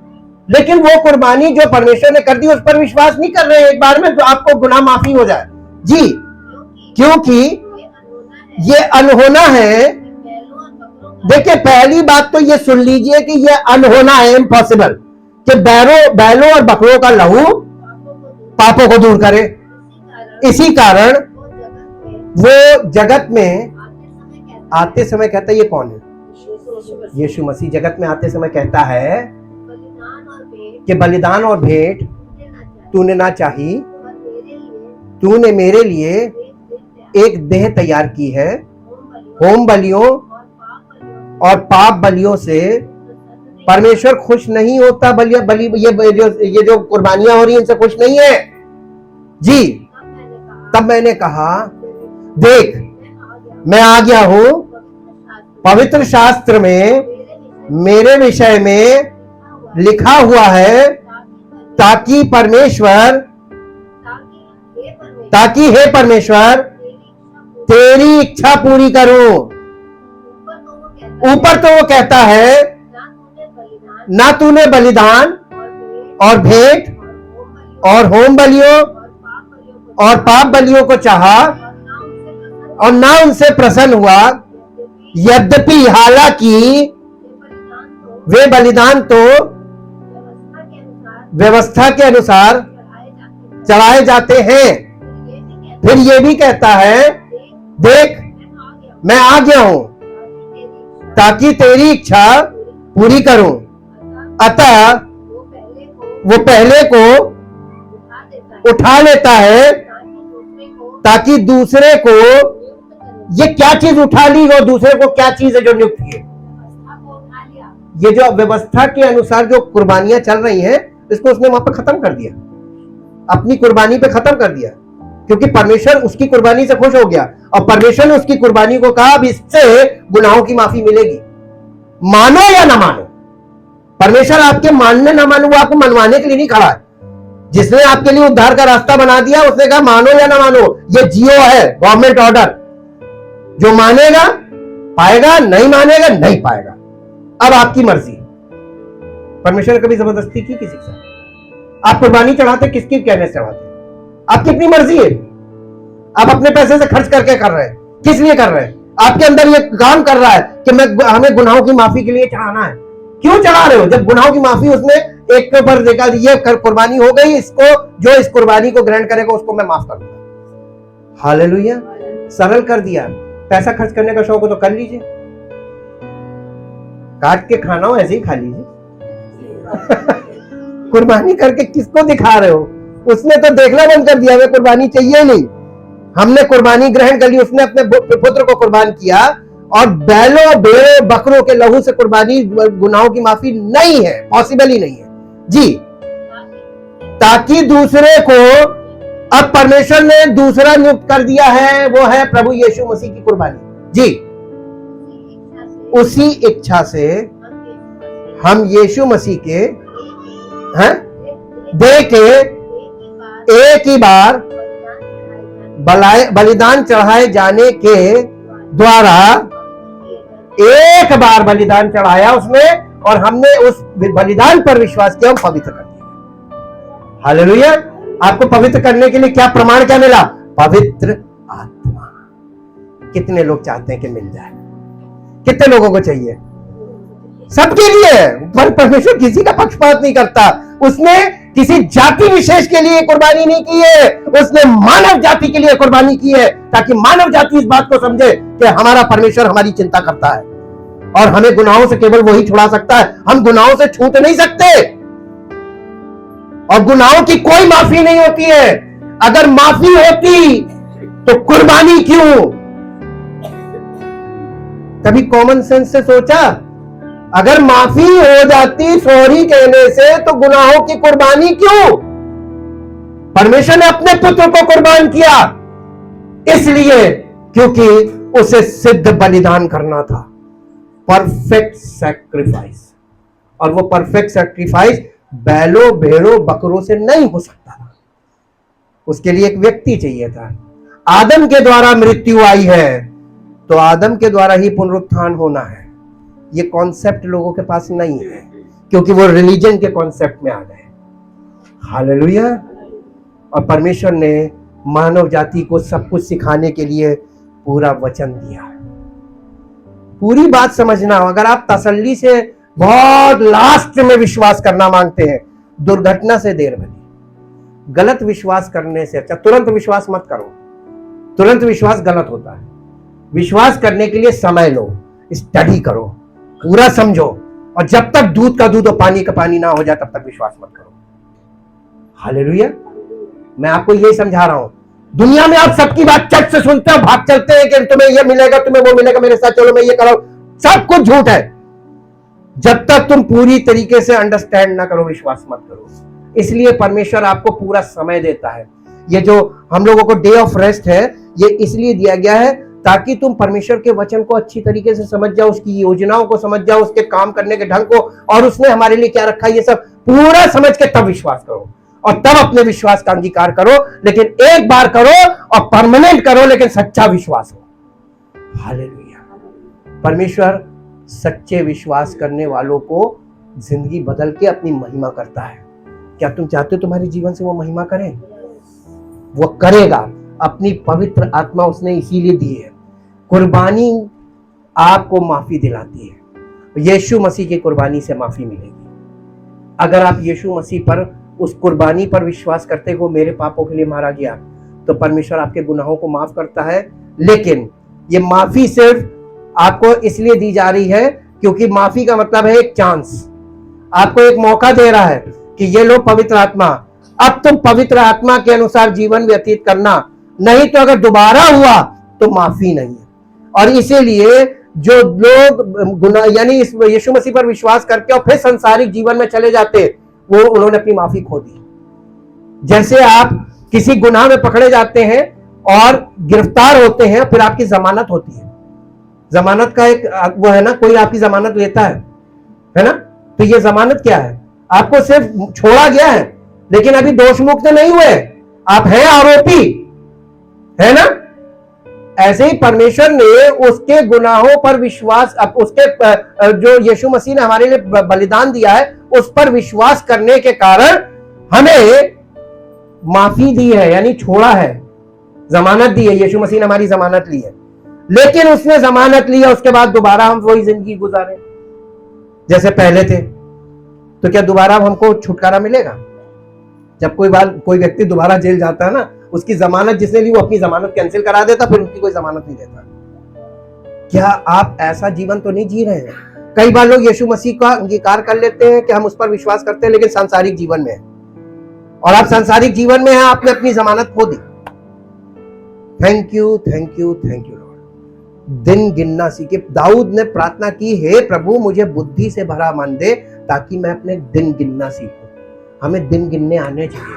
लेकिन वो कुर्बानी जो परमेश्वर ने कर दी उस पर विश्वास नहीं कर रहे हैं एक बार में, तो आपको गुनाह माफी हो जाए जी। क्योंकि ये अनहोना है। देखिए, पहली बात तो ये सुन लीजिए कि ये अनहोना है, इम्पॉसिबल, कि बैलों और बकरों का लहू पापों को दूर करे। इसी कारण वो जगत में आते समय कहता है, ये कौन है? यीशु मसीह जगत में आते समय कहता है कि बलिदान और भेंट तूने ना चाही, तूने मेरे लिए एक देह तैयार की है। होम बलियों और पाप बलियों से परमेश्वर खुश नहीं होता। ये जो कुर्बानियां हो रही हैं इनसे खुश नहीं है जी। तब मैंने कहा, देख मैं आ गया हूं, पवित्र शास्त्र में मेरे विषय में लिखा हुआ है, ताकि हे परमेश्वर तेरी इच्छा पूरी करूं। ऊपर तो वो कहता है ना तूने बलिदान और भेंट और होम बलियों और पाप बलियों को चाहा और ना उनसे प्रसन्न हुआ, यद्यपि हालांकि वे बलिदान तो व्यवस्था के अनुसार चढ़ाए जाते हैं। फिर ये भी कहता है, देख मैं आ गया हूं, ताकि तेरी इच्छा पूरी करूं। अतः वो पहले को उठा लेता है ताकि दूसरे को, ये क्या चीज उठा ली, वो दूसरे को क्या चीज है जो नियुक्त की है? ये जो व्यवस्था के अनुसार जो कुर्बानियां चल रही हैं, इसको उसने वहां पे खत्म कर दिया, अपनी कुर्बानी पे खत्म कर दिया, क्योंकि परमेश्वर उसकी कुर्बानी से खुश हो गया और परमेश्वर ने उसकी कुर्बानी को कहा अब इससे गुनाहों की माफी मिलेगी, मानो या ना मानो। परमेश्वर आपके मानने ना मानो, वो आपको मनवाने के लिए नहीं खड़ा है। जिसने आपके लिए उद्धार का रास्ता बना दिया उसने कहा मानो या ना मानो, ये जियो है, गवर्नमेंट ऑर्डर। जो मानेगा पाएगा, नहीं मानेगा नहीं पाएगा। अब आपकी मर्जी। परमेश्वर ने कभी जबरदस्ती की किसी से? आप कुर्बानी चढ़ाते किसकी कहने से चढ़ाते? आपकी अपनी मर्जी है। आप अपने पैसे से खर्च करके कर रहे हैं, किस लिए कर रहे हैं? आपके अंदर ये काम कर रहा है कि हमें गुनाहों की माफी के लिए चढ़ाना है। क्यों चढ़ा रहे हो? जब गुनाहों की माफी उसने एक के ऊपर देखा, ये कुर्बानी हो गई, इसको जो इस कुर्बानी को ग्रहण करेगा उसको मैं माफ कर दूंगा। हालेलुया, सरल कर दिया। पैसा खर्च करने का शौक हो तो कर लीजिए, काट के खाना हो ऐसे ही खा लीजिए। कुर्बानी करके किसको दिखा रहे हो? उसने तो देखना बंद कर दिया, हमें कुर्बानी चाहिए नहीं। हमने कुर्बानी ग्रहण कर ली, उसने अपने पुत्र को कुर्बान किया, और बैलों भेड़ों बकरों के लहू से कुर्बानी गुनाहों की माफी नहीं है, पॉसिबल ही नहीं है जी। ताकि दूसरे को, अब परमेश्वर ने दूसरा नियुक्त कर दिया है, वो है प्रभु यीशु मसीह की कुर्बानी जी। उसी इच्छा से हम यीशु मसीह के हैं दे के एक ही बार बलिदान चढ़ाए जाने के द्वारा, एक बार बलिदान चढ़ाया उसने और हमने उस बलिदान पर विश्वास किया, हम पवित्र कर दिया। हालेलुया। आपको पवित्र करने के लिए क्या प्रमाण, क्या मिला? पवित्र आत्मा। कितने लोग चाहते हैं कि मिल जाए? कितने लोगों को चाहिए? सबके लिए। पर परमेश्वर किसी का पक्षपात नहीं करता। उसने किसी जाति विशेष के लिए कुर्बानी नहीं की है, उसने मानव जाति के लिए कुर्बानी की है, ताकि मानव जाति इस बात को समझे कि हमारा परमेश्वर हमारी चिंता करता है और हमें गुनाहों से केवल वही छुड़ा सकता है। हम गुनाहों से छूट नहीं सकते और गुनाहों की कोई माफी नहीं होती है। अगर माफी होती तो कुर्बानी क्यों? कभी कॉमन सेंस से सोचा? अगर माफी हो जाती सॉरी कहने से, तो गुनाहों की कुर्बानी क्यों? परमेश्वर ने अपने पुत्र को कुर्बान किया इसलिए क्योंकि उसे सिद्ध बलिदान करना था, परफेक्ट सैक्रिफाइस। और वो परफेक्ट सैक्रिफाइस बैलों भेड़ों बकरों से नहीं हो सकता था, उसके लिए एक व्यक्ति चाहिए था। आदम के द्वारा मृत्यु आई है तो आदम के द्वारा ही पुनरुत्थान होना है। ये कॉन्सेप्ट लोगों के पास नहीं है, क्योंकि वो रिलीजन के कॉन्सेप्ट में आ गए। हालेलुया। और परमेश्वर ने मानव जाति को सब कुछ सिखाने के लिए पूरा वचन दिया। पूरी बात समझना। अगर आप तसल्ली से बहुत लास्ट में विश्वास करना मांगते हैं, दुर्घटना से देर भली। गलत विश्वास करने से अच्छा तुरंत विश्वास मत करो। तुरंत विश्वास गलत होता है। विश्वास करने के लिए समय लो, स्टडी करो, पूरा समझो, और जब तक दूध का दूध और पानी का पानी ना हो जाए तब तक विश्वास मत करो। हालेलुया। मैं आपको यही समझा रहा हूं। दुनिया में आप सबकी बात चट से सुनते हो, भाग चलते हैं कि तुम्हें ये मिलेगा, तुम्हें वो मिलेगा, मेरे साथ चलो, मैं ये करो। सब कुछ झूठ है। जब तक तुम पूरी तरीके से अंडरस्टैंड ना करो, विश्वास मत करो। इसलिए परमेश्वर आपको पूरा समय देता है। ये जो हम लोगों को डे ऑफ रेस्ट है, ये इसलिए दिया गया है ताकि तुम परमेश्वर के वचन को अच्छी तरीके से समझ जाओ, उसकी योजनाओं को समझ जाओ, उसके काम करने के ढंग को, और उसने हमारे लिए क्या रखा है, ये सब पूरा समझ के तब विश्वास करो, और तब अपने विश्वास का अंगीकार करो। लेकिन एक बार करो और परमानेंट करो, लेकिन सच्चा विश्वास हो। हालेलुया। परमेश्वर सच्चे विश्वास करने वालों को जिंदगी बदल के अपनी महिमा करता है। क्या तुम चाहते हो तुम्हारे जीवन से वो महिमा करे? वो करेगा। अपनी पवित्र आत्मा उसने इसीलिए दी है। कुर्बानी आपको माफी दिलाती है। यीशु मसीह की कुर्बानी से माफी मिलेगी। अगर आप यीशु मसीह पर, उस कुर्बानी पर विश्वास करते हो, मेरे पापों के लिए मारा गया, तो परमेश्वर आपके गुनाहों को माफ करता है। लेकिन ये माफी सिर्फ आपको इसलिए दी जा रही है क्योंकि माफी का मतलब है एक चांस, आपको एक मौका दे रहा है कि ये लो पवित्र आत्मा, अब तुम पवित्र आत्मा के अनुसार जीवन व्यतीत करना, नहीं तो अगर दोबारा हुआ तो माफी नहीं है। और इसीलिए जो लोग गुनाह यानी इस यीशु मसीह पर विश्वास करके और फिर संसारिक जीवन में चले जाते, वो उन्होंने अपनी माफी खो दी। जैसे आप किसी गुनाह में पकड़े जाते हैं और गिरफ्तार होते हैं, फिर आपकी जमानत होती है। जमानत का एक वो है ना, कोई आपकी जमानत लेता है ना, तो ये जमानत क्या है? आपको सिर्फ छोड़ा गया है लेकिन अभी दोष मुक्त नहीं हुए, आप हैं आरोपी, है ना। ऐसे ही परमेश्वर ने उसके गुनाहों पर विश्वास, उसके जो यीशु मसीह ने हमारे लिए बलिदान दिया है उस पर विश्वास करने के कारण हमें माफी दी है, यानी छोड़ा है, जमानत दी है। यीशु मसीह ने हमारी जमानत ली है, लेकिन उसने जमानत लिया, उसके बाद दोबारा हम वही जिंदगी गुजारे जैसे पहले थे। तो क्या दोबारा हमको छुटकारा मिलेगा? जब कोई व्यक्ति दोबारा जेल जाता है ना, उसकी जमानत जिसने ली वो अपनी जमानत कैंसिल करा देता, फिर उसकी कोई जमानत नहीं देता। क्या आप ऐसा जीवन तो नहीं जी रहे हैं? कई बार लोग यीशु मसीह का अंगीकार कर लेते हैं कि हम उस पर विश्वास करते हैं, लेकिन सांसारिक जीवन में है, और आप सांसारिक जीवन में हैं, आपने अपनी जमानत खो दी। Thank you thank you thank you Lord. दिन गिनना सीखे। दाऊद ने प्रार्थना की, हे प्रभु मुझे बुद्धि से भरा मन दे ताकि मैं अपने दिन गिनना सीखूं। हमें दिन गिनने आने चाहिए।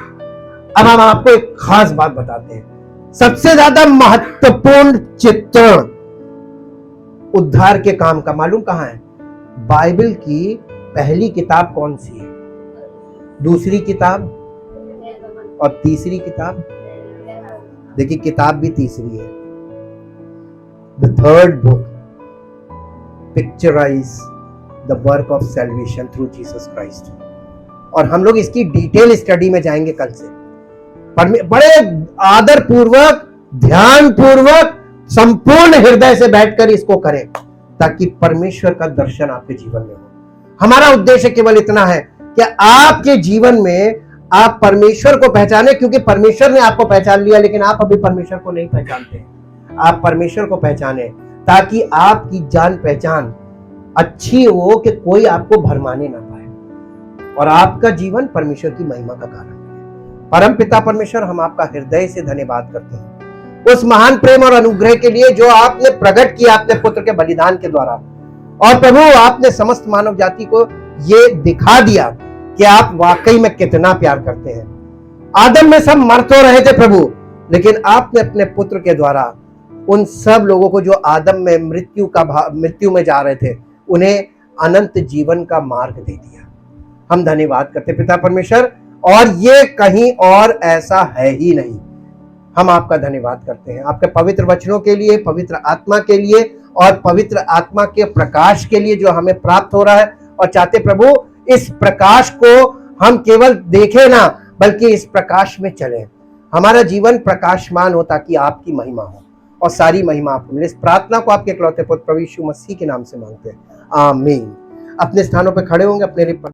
अब हम आपको एक खास बात बताते हैं। सबसे ज्यादा महत्वपूर्ण चित्रण उद्धार के काम का मालूम कहां है? बाइबल की पहली किताब कौन सी है, दूसरी किताब और तीसरी किताब? देखिए किताब भी तीसरी है। The third book picturize the work of salvation through Jesus Christ। और हम लोग इसकी डिटेल स्टडी में जाएंगे कल से। बड़े आदर पूर्वक, ध्यान पूर्वक, संपूर्ण हृदय से बैठकर इसको करें ताकि परमेश्वर का दर्शन आपके जीवन में हो। हमारा उद्देश्य केवल इतना है कि आपके जीवन में आप परमेश्वर को पहचाने, क्योंकि परमेश्वर ने आपको पहचान लिया, लेकिन आप अभी परमेश्वर को नहीं पहचानते। आप परमेश्वर को पहचाने ताकि आपकी जान पहचान अच्छी हो कि कोई आपको भरमाने ना पाए और आपका जीवन परमेश्वर की महिमा का कारण बने। परम पिता परमेश्वर, हम आपका हृदय से धन्यवाद करते हैं उस महान प्रेम और अनुग्रह के लिए जो आपने प्रकट किया अपने पुत्र के बलिदान के द्वारा। और प्रभु, आपने समस्त मानव जाति को ये दिखा दिया कि आप वाकई में कितना प्यार करते हैं। आदम में सब मर तो रहे थे प्रभु, लेकिन आपने अपने पुत्र के द्वारा उन सब लोगों को जो आदम में मृत्यु में जा रहे थे, उन्हें अनंत जीवन का मार्ग दे दिया। हम धन्यवाद करते पिता परमेश्वर, और ये कहीं और ऐसा है ही नहीं। हम आपका धन्यवाद करते हैं आपके पवित्र वचनों के लिए, पवित्र आत्मा के लिए और पवित्र आत्मा के प्रकाश के लिए जो हमें प्राप्त हो रहा है। और चाहते प्रभु इस प्रकाश को हम केवल देखें ना, बल्कि इस प्रकाश में चलें, हमारा जीवन प्रकाशमान हो ताकि आपकी महिमा हो और सारी महिमा आपको मिले। इस प्रार्थना को आपके इकलौते पुत्र प्रभु यीशु मसीह के नाम से मांगते हैं, आमीन। अपने स्थानों पर खड़े होंगे, अपने